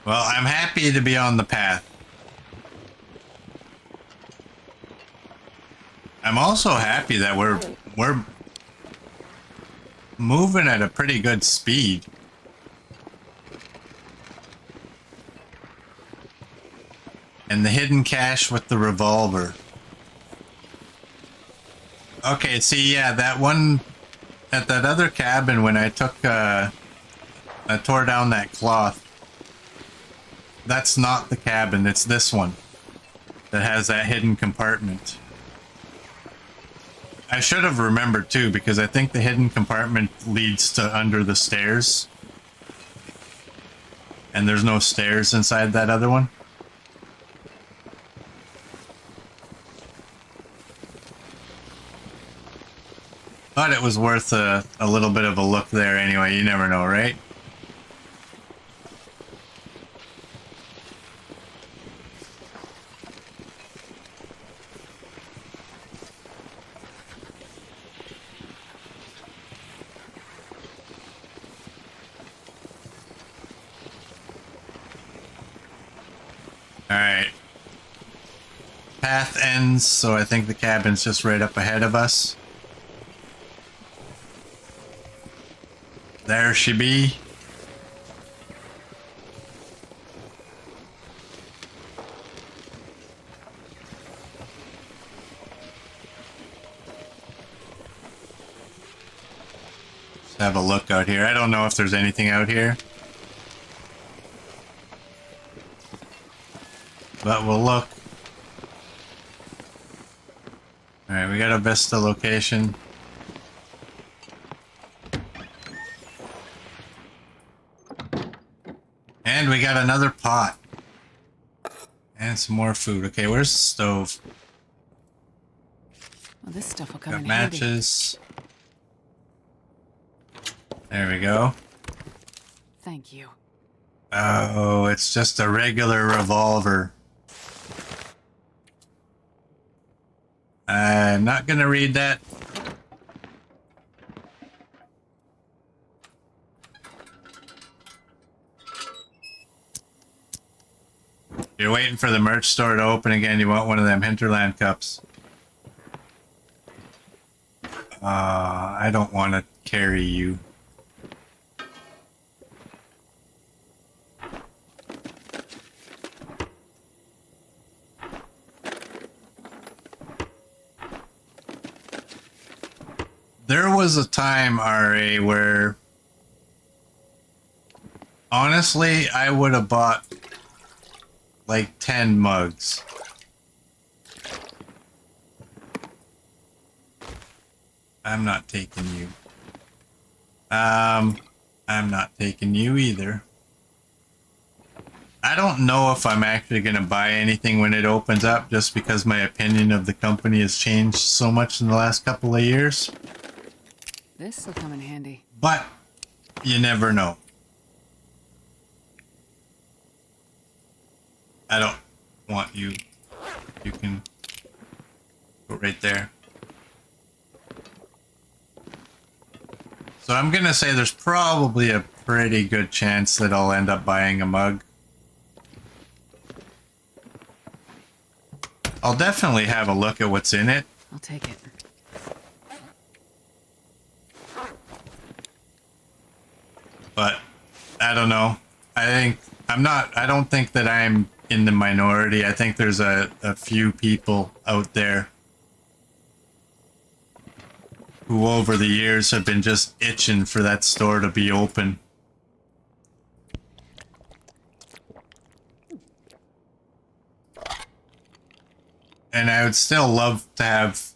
Well, I'm happy to be on the path. I'm also happy that we're moving at a pretty good speed. And the hidden cache with the revolver. Okay, see, yeah, that one at that other cabin when I took I tore down that cloth. That's not the cabin, it's this one that has that hidden compartment. I should have remembered too, because I think the hidden compartment leads to under the stairs. And there's no stairs inside that other one. But it was worth a little bit of a look there anyway, you never know, right? Alright. Path ends, so I think the cabin's just right up ahead of us. There she be. Let's have a look out here. I don't know if there's anything out here. But we'll look. Alright, we got a Vista location. And we got another pot. And some more food. Okay, where's the stove? Well, this stuff will come Got in handy. matches. There we go. Thank you. Oh, it's just a regular revolver. I'm not gonna read that. You're waiting for the merch store to open again. You want one of them hinterland cups. I don't want to carry you. There was a time, RA, where honestly, I would have bought like 10 mugs. I'm not taking you. I'm not taking you either. I don't know if I'm actually going to buy anything when it opens up, just because my opinion of the company has changed so much in the last couple of years. This will come in handy. But you never know. I don't want you. You can go right there. So I'm going to say there's probably a pretty good chance that I'll end up buying a mug. I'll definitely have a look at what's in it. I'll take it. But I don't know. I don't think that I'm in the minority. I think there's a few people out there who over the years have been just itching for that store to be open. And I would still love to have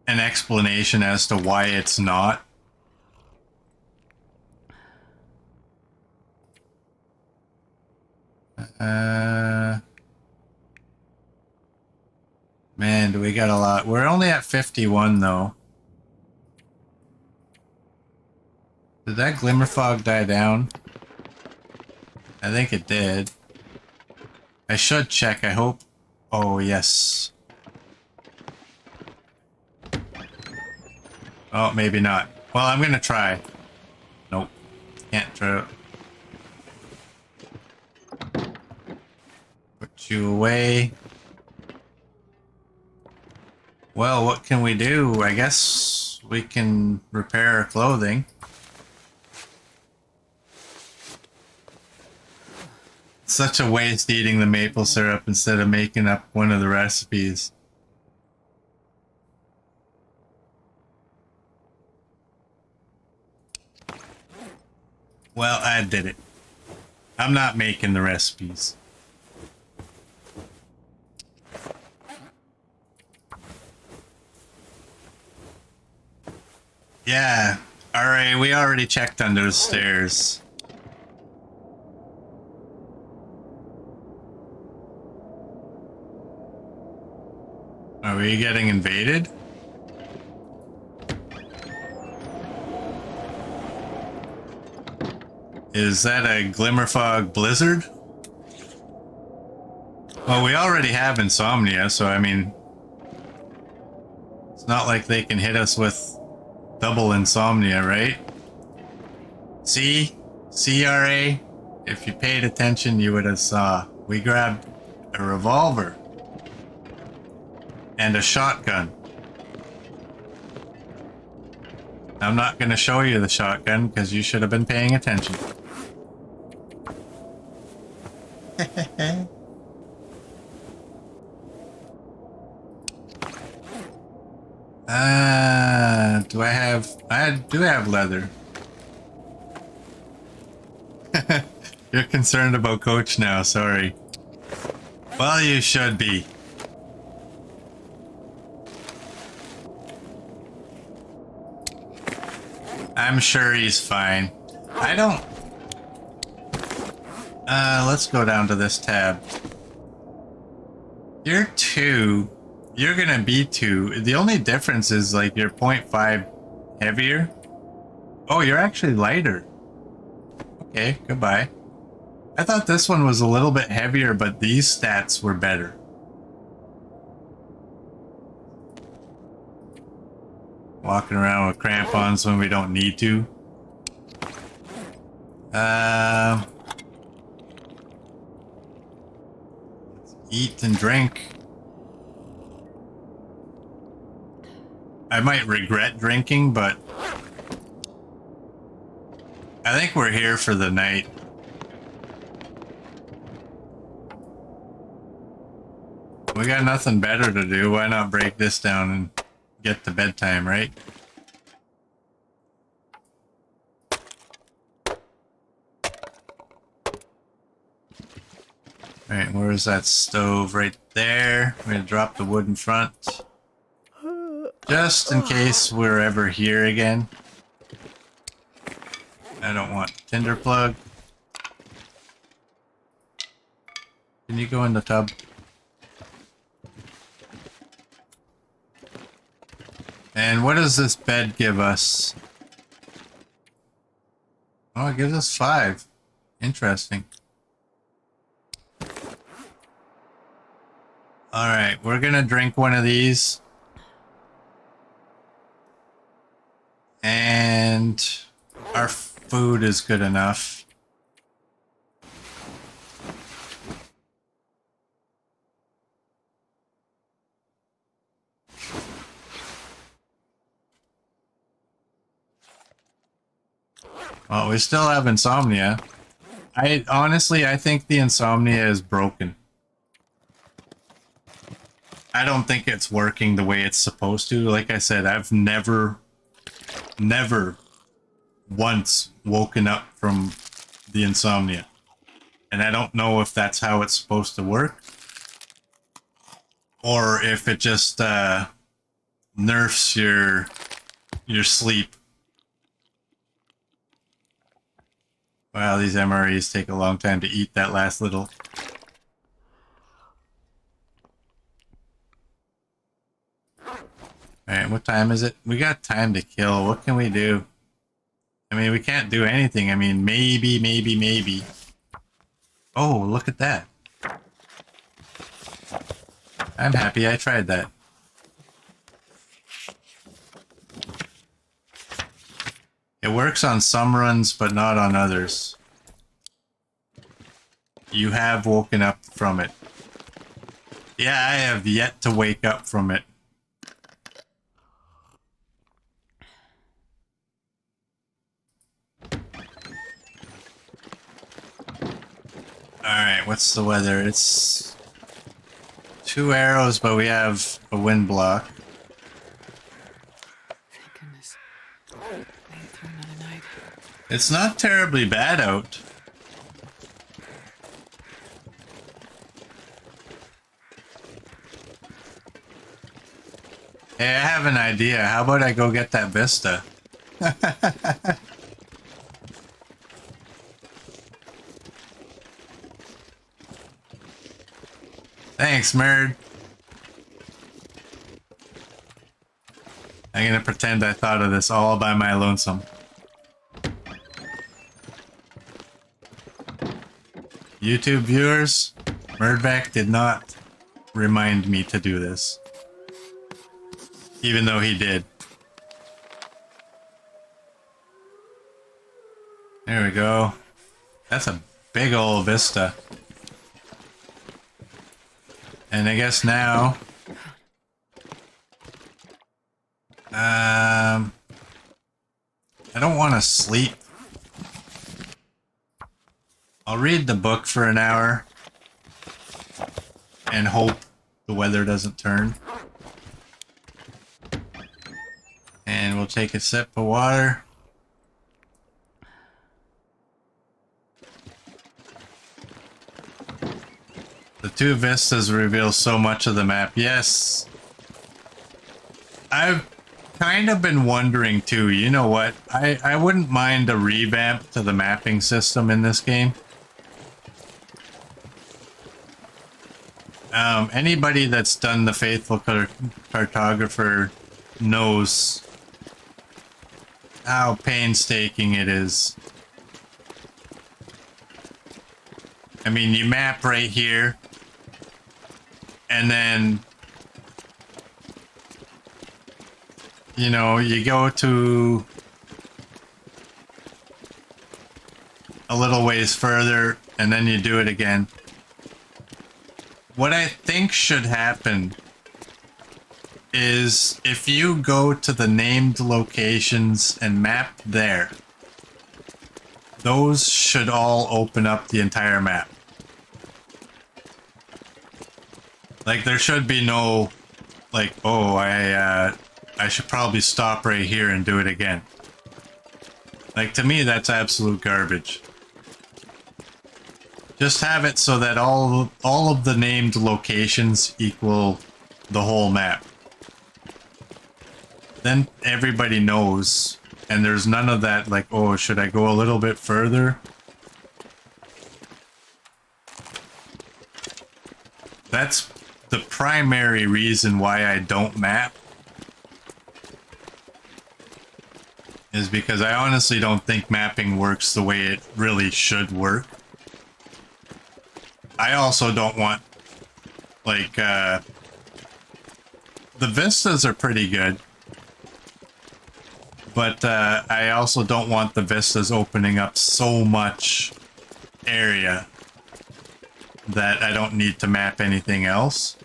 an explanation as to why it's not. Man, do we got a lot. We're only at 51 though. Did that glimmer fog die down? I think it did. I should check, I hope. Oh, yes. Oh, maybe not. Well, I'm gonna try. Nope. Can't try. Put you away. Well, what can we do? I guess we can repair our clothing. Such a waste eating the maple syrup instead of making up one of the recipes. Well, I did it. I'm not making the recipes. Yeah. Alright, we already checked under the stairs. Are we getting invaded? Is that a Glimmerfog blizzard? Well, we already have insomnia, so I mean, it's not like they can hit us with double insomnia, right? See? CRA? If you paid attention, you would have saw. We grabbed a revolver. And a shotgun. I'm not going to show you the shotgun because you should have been paying attention. Do I have... I do have leather. You're concerned about Coach now, sorry. Well, you should be. I'm sure he's fine. I don't... let's go down to this tab. You're 2. You're gonna be 2. The only difference is like you're 0.5 heavier. Oh, you're actually lighter. Okay, goodbye. I thought this one was a little bit heavier, but these stats were better. Walking around with crampons when we don't need to. eat and drink. I might regret drinking, but I think we're here for the night. We got nothing better to do. Why not break this down and get to bedtime, right? Alright, where's that stove? Right there. I'm gonna drop the wood in front. Just in case we're ever here again. I don't want tinder plug. Can you go in the tub? And what does this bed give us? Oh, it gives us 5. Interesting. Alright, we're gonna drink one of these. And our food is good enough. Well, we still have insomnia. I think the insomnia is broken. I don't think it's working the way it's supposed to. Like I said, I've never once woken up from the insomnia. And I don't know if that's how it's supposed to work. Or if it just nerfs your sleep. Wow, these MREs take a long time to eat that last little. Alright, what time is it? We got time to kill. What can we do? I mean, we can't do anything. I mean, maybe. Oh, look at that. I'm happy I tried that. It works on some runs, but not on others. You have woken up from it. Yeah, I have yet to wake up from it. Alright, what's the weather? It's 2 arrows, but we have a wind block. Thank goodness. Made it through another night. It's not terribly bad out. Hey, I have an idea. How about I go get that Vista? Thanks, Merd. I'm gonna pretend I thought of this all by my lonesome. YouTube viewers, Merdback did not remind me to do this. Even though he did. There we go. That's a big old vista. And I guess now... I don't want to sleep. I'll read the book for an hour. And hope the weather doesn't turn. And we'll take a sip of water. The 2 vistas reveal so much of the map. Yes. I've kind of been wondering too, you know what? I wouldn't mind a revamp to the mapping system in this game. Anybody that's done the Faithful Cartographer knows how painstaking it is. I mean, you map right here, and then, you know, you go to a little ways further, and then you do it again. what I think should happen is if you go to the named locations and map there, those should all open up the entire map. Like, there should be no, like, oh, I should probably stop right here and do it again. Like, to me, that's absolute garbage. Just have it so that all of the named locations equal the whole map. Then everybody knows, and there's none of that, like, oh, should I go a little bit further? That's the primary reason why I don't map. Is because I honestly don't think mapping works the way it really should work. I also don't want, like, the vistas are pretty good. But I also don't want the vistas opening up so much area that I don't need to map anything else.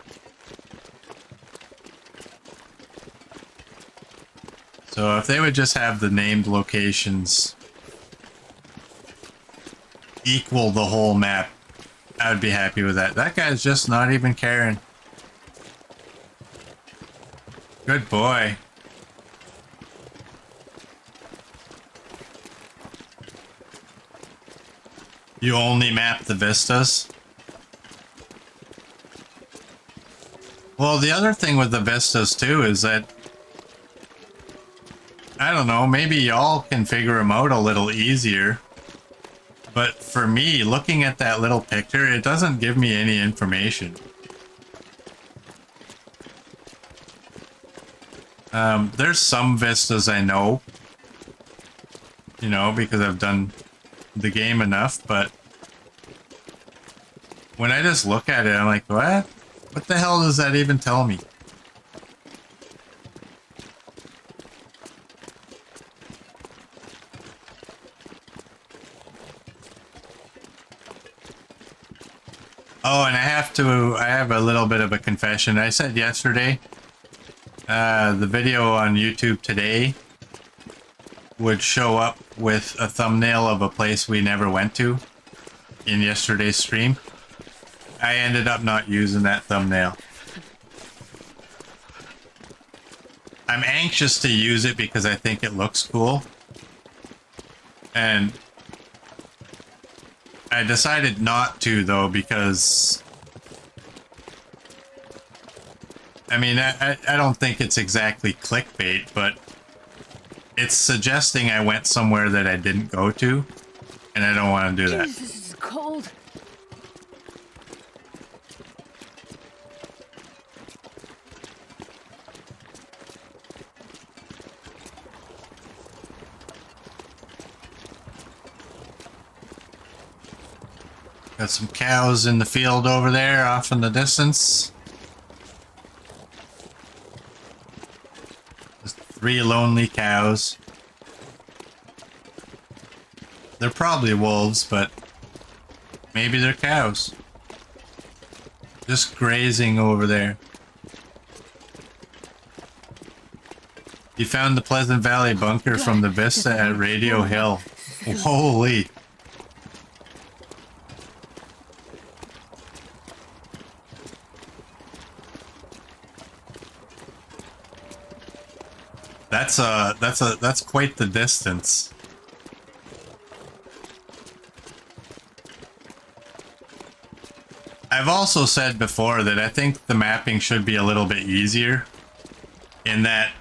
So if they would just have the named locations equal the whole map, I would be happy with that. That guy's just not even caring. Good boy. You only map the vistas? Well, the other thing with the vistas too is that, I don't know, maybe y'all can figure them out a little easier. But for me, looking at that little picture, it doesn't give me any information. There's some vistas I know, you know, because I've done the game enough, but when I just look at it, I'm like, what? What the hell does that even tell me? Oh, and I have a little bit of a confession. I said yesterday, the video on YouTube today would show up with a thumbnail of a place we never went to in yesterday's stream. I ended up not using that thumbnail. I'm anxious to use it because I think it looks cool. And I decided not to, though, because I mean, I don't think it's exactly clickbait, but it's suggesting I went somewhere that I didn't go to, and I don't want to do that. Jesus, this is cold. Got some cows in the field over there, off in the distance. Just 3 lonely cows. They're probably wolves, but maybe they're cows. Just grazing over there. You found the Pleasant Valley bunker from the Vista at Radio Hill. Holy. That's quite the distance. I've also said before that I think the mapping should be a little bit easier in that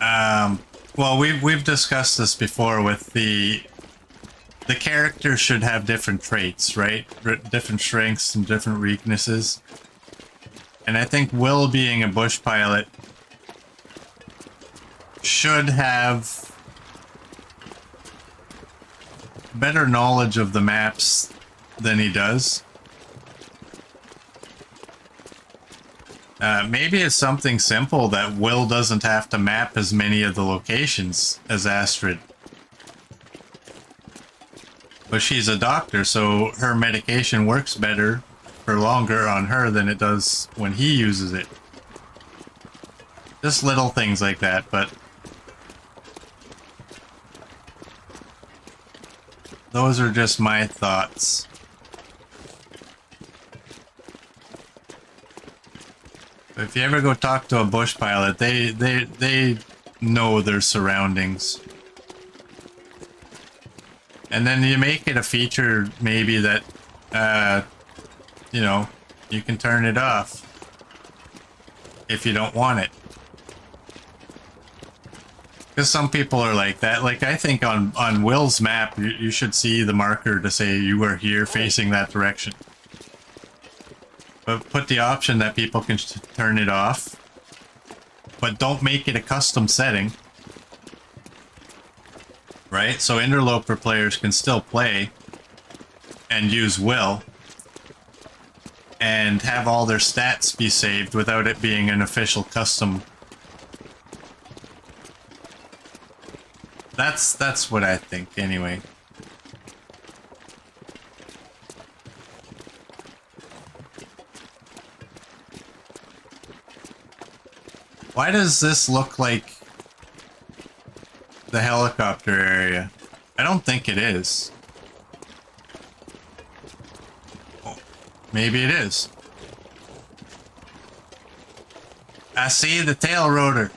well, we've discussed this before with the character should have different traits, right? Different strengths and different weaknesses. And I think Will, being a bush pilot, should have better knowledge of the maps than he does. Maybe it's something simple that Will doesn't have to map as many of the locations as Astrid. But she's a doctor, so her medication works better for longer on her than it does when he uses it. Just little things like that, but those are just my thoughts. If you ever go talk to a bush pilot, they know their surroundings. And then you make it a feature maybe that, you know, you can turn it off if you don't want it. Because some people are like that. Like, I think on Will's map, you should see the marker to say you are here facing that direction. But put the option that people can turn it off. But don't make it a custom setting. Right? So Interloper players can still play and use Will. And have all their stats be saved without it being an official custom. That's what I think, anyway. Why does this look like the helicopter area? I don't think it is. Oh, maybe it is. I see the tail rotor.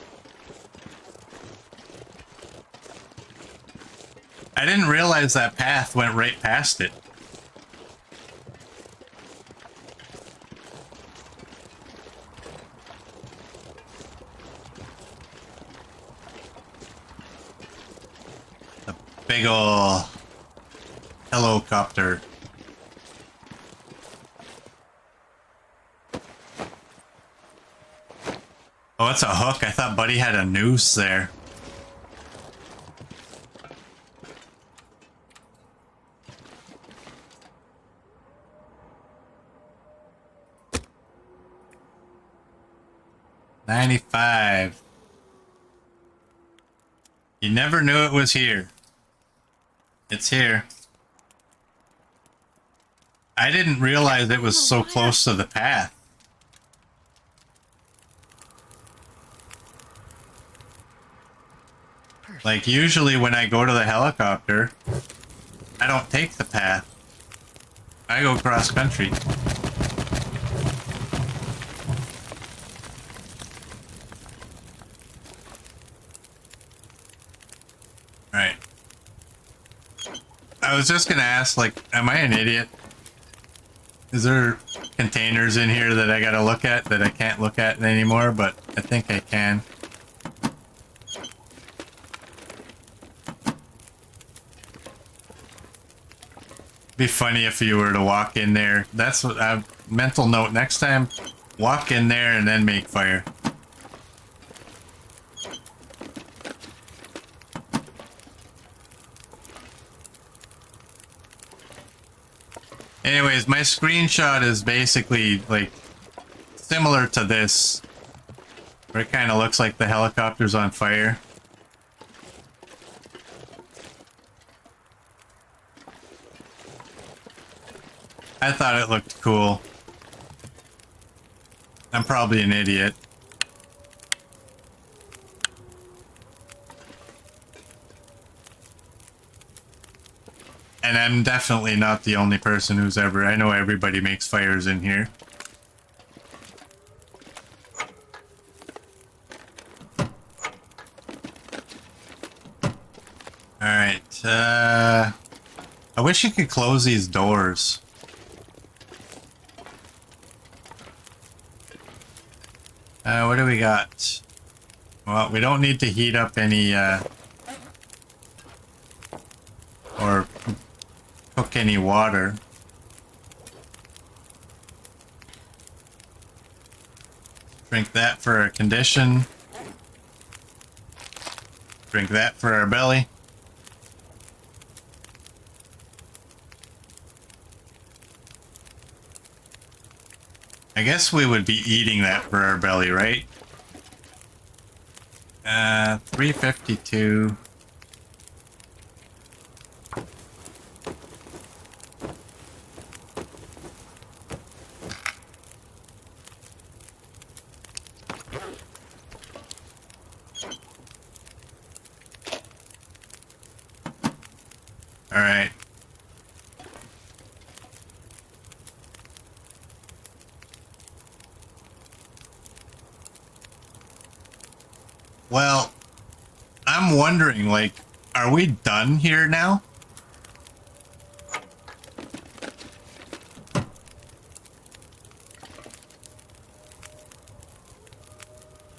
I didn't realize that path went right past it. The big ol' helicopter. Oh, it's a hook. I thought Buddy had a noose there. $95. You never knew it was here. It's here. I didn't realize it was so close to the path. Like, usually when I go to the helicopter, I don't take the path. I go cross country. Right. I was just gonna ask, like, am I an idiot? Is there containers in here that I gotta look at that I can't look at anymore? But I think I can. Be funny if you were to walk in there. That's what I mental note next time. Walk in there and then make fire. Anyways, my screenshot is basically like similar to this, where it kind of looks like the helicopter's on fire. I thought it looked cool. I'm probably an idiot. And I'm definitely not the only person who's ever... I know everybody makes fires in here. Alright, I wish you could close these doors. What do we got? Well, we don't need to heat up any, or cook any water. Drink that for our condition. Drink that for our belly. I guess we would be eating that for our belly, right? 352. All right. Well, I'm wondering, like, are we done here now?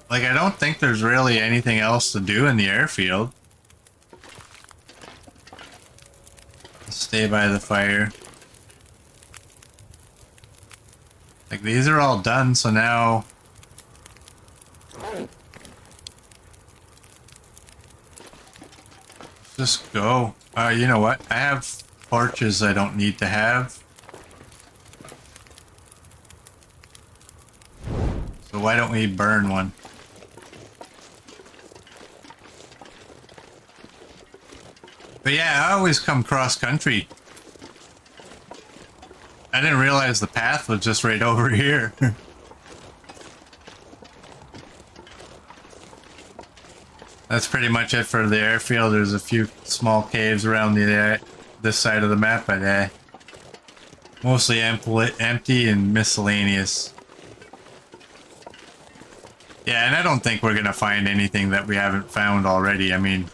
Like, I don't think there's really anything else to do in the airfield. Stay by the fire. Like, these are all done, so now... just go. You know what? I have torches I don't need to have. So why don't we burn one? But yeah, I always come cross country. I didn't realize the path was just right over here. That's pretty much it for the airfield. There's a few small caves around this side of the map, but mostly empty and miscellaneous. Yeah, and I don't think we're gonna find anything that we haven't found already. I mean,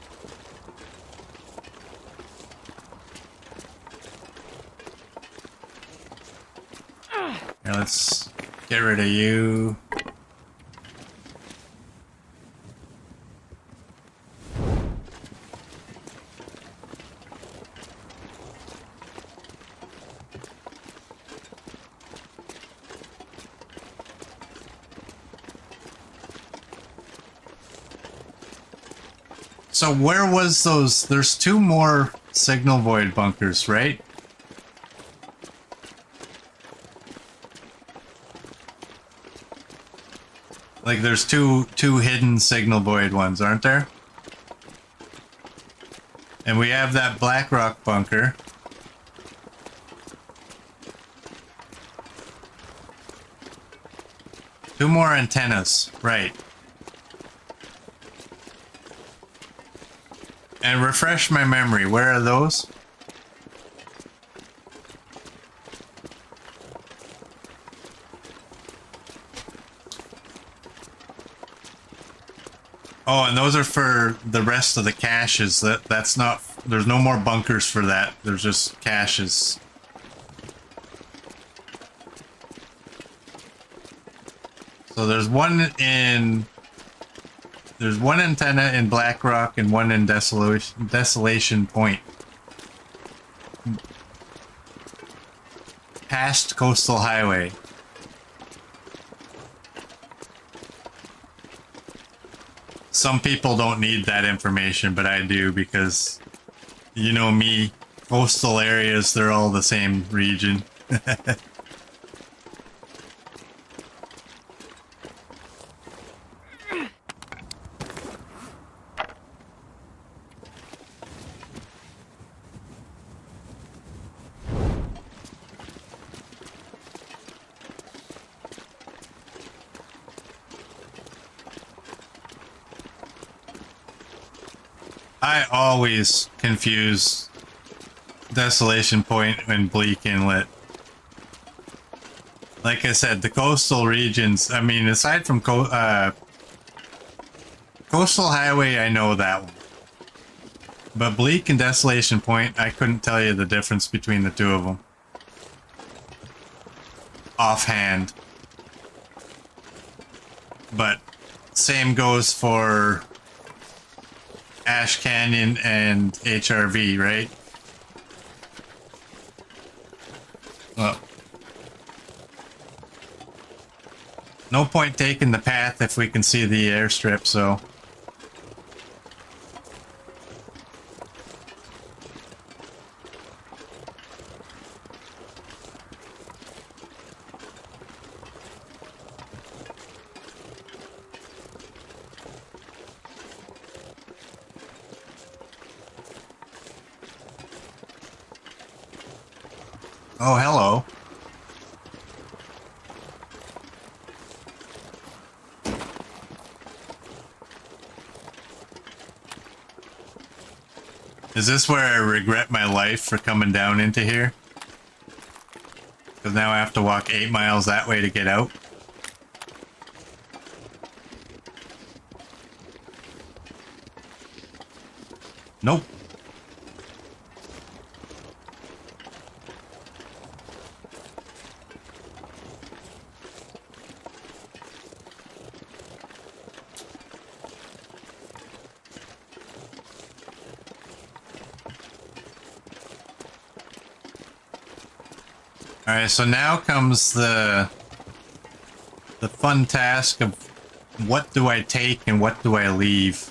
here, let's get rid of you. So where was those? There's two more signal void bunkers, right? Like there's two hidden signal void ones, aren't there? And we have that Black Rock bunker. Two more antennas, right. And refresh my memory, where are those? Oh, and those are for the rest of the caches. That's not... There's no more bunkers for that. There's just caches. So there's one in... There's one antenna in Black Rock and one in Desolation Point. Past Coastal Highway. Some people don't need that information, but I do because, you know me, coastal areas, they're all the same region. I always confuse Desolation Point and Bleak Inlet. Like I said, the coastal regions, I mean, aside from Coastal Highway, I know that one. But Bleak and Desolation Point, I couldn't tell you the difference between the two of them. Offhand. But same goes for Ash Canyon and HRV, right? Well, no point taking the path if we can see the airstrip, so... Oh, hello. Is this where I regret my life for coming down into here? Because now I have to walk 8 miles that way to get out. Nope. Alright, so now comes the fun task of what do I take and what do I leave?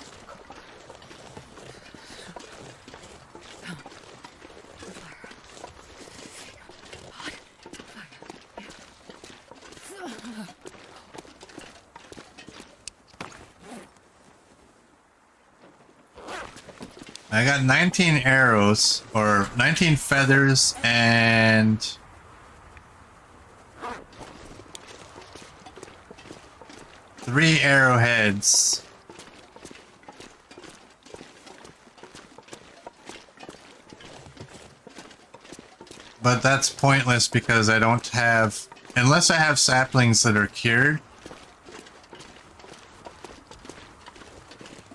I got 19 arrows, or 19 feathers, and 3 arrowheads. But that's pointless because I don't have... Unless I have saplings that are cured.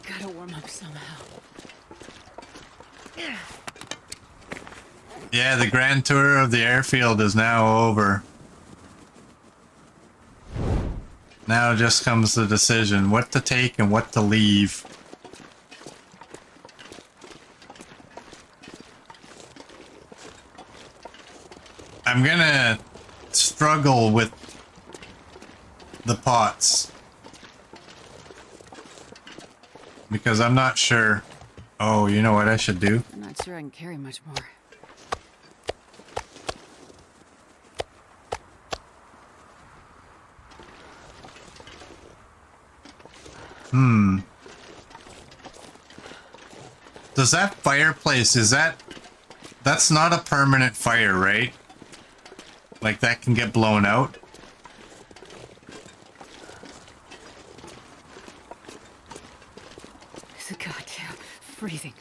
Gotta warm up somehow. Yeah, the grand tour of the airfield is now over. Now just comes the decision, what to take and what to leave. I'm gonna struggle with the pots. Because I'm not sure. Oh, you know what I should do? I'm not sure I can carry much more. Does that fireplace, that's not a permanent fire, right? Like that can get blown out? It's a goddamn freezing.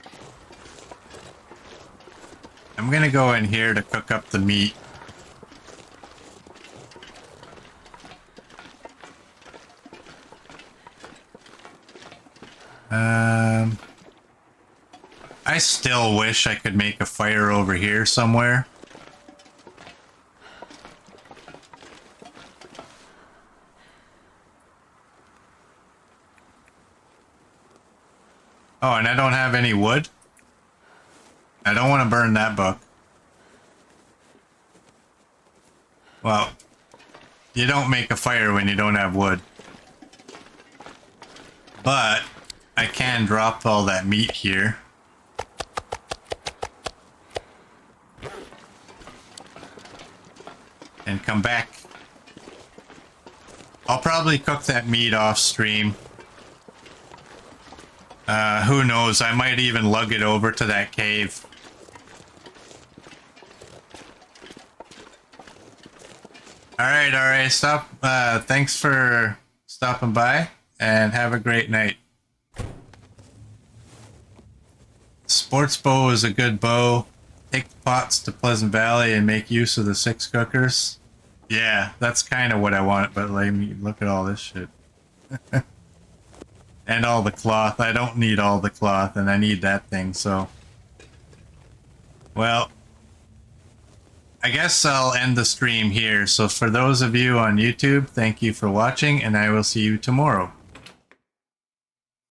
I'm gonna go in here to cook up the meat. I still wish I could make a fire over here somewhere. Oh, and I don't have any wood? I don't want to burn that book. Well, you don't make a fire when you don't have wood. But I can drop all that meat here. And come back. I'll probably cook that meat off stream. Who knows? I might even lug it over to that cave. Alright, stop. Thanks for stopping by, and have a great night. Sports bow is a good bow. Take the pots to Pleasant Valley and make use of the 6 cookers. Yeah, that's kind of what I want, but let me look at all this shit. And all the cloth. I don't need all the cloth, and I need that thing, so... Well, I guess I'll end the stream here. So for those of you on YouTube, thank you for watching, and I will see you tomorrow.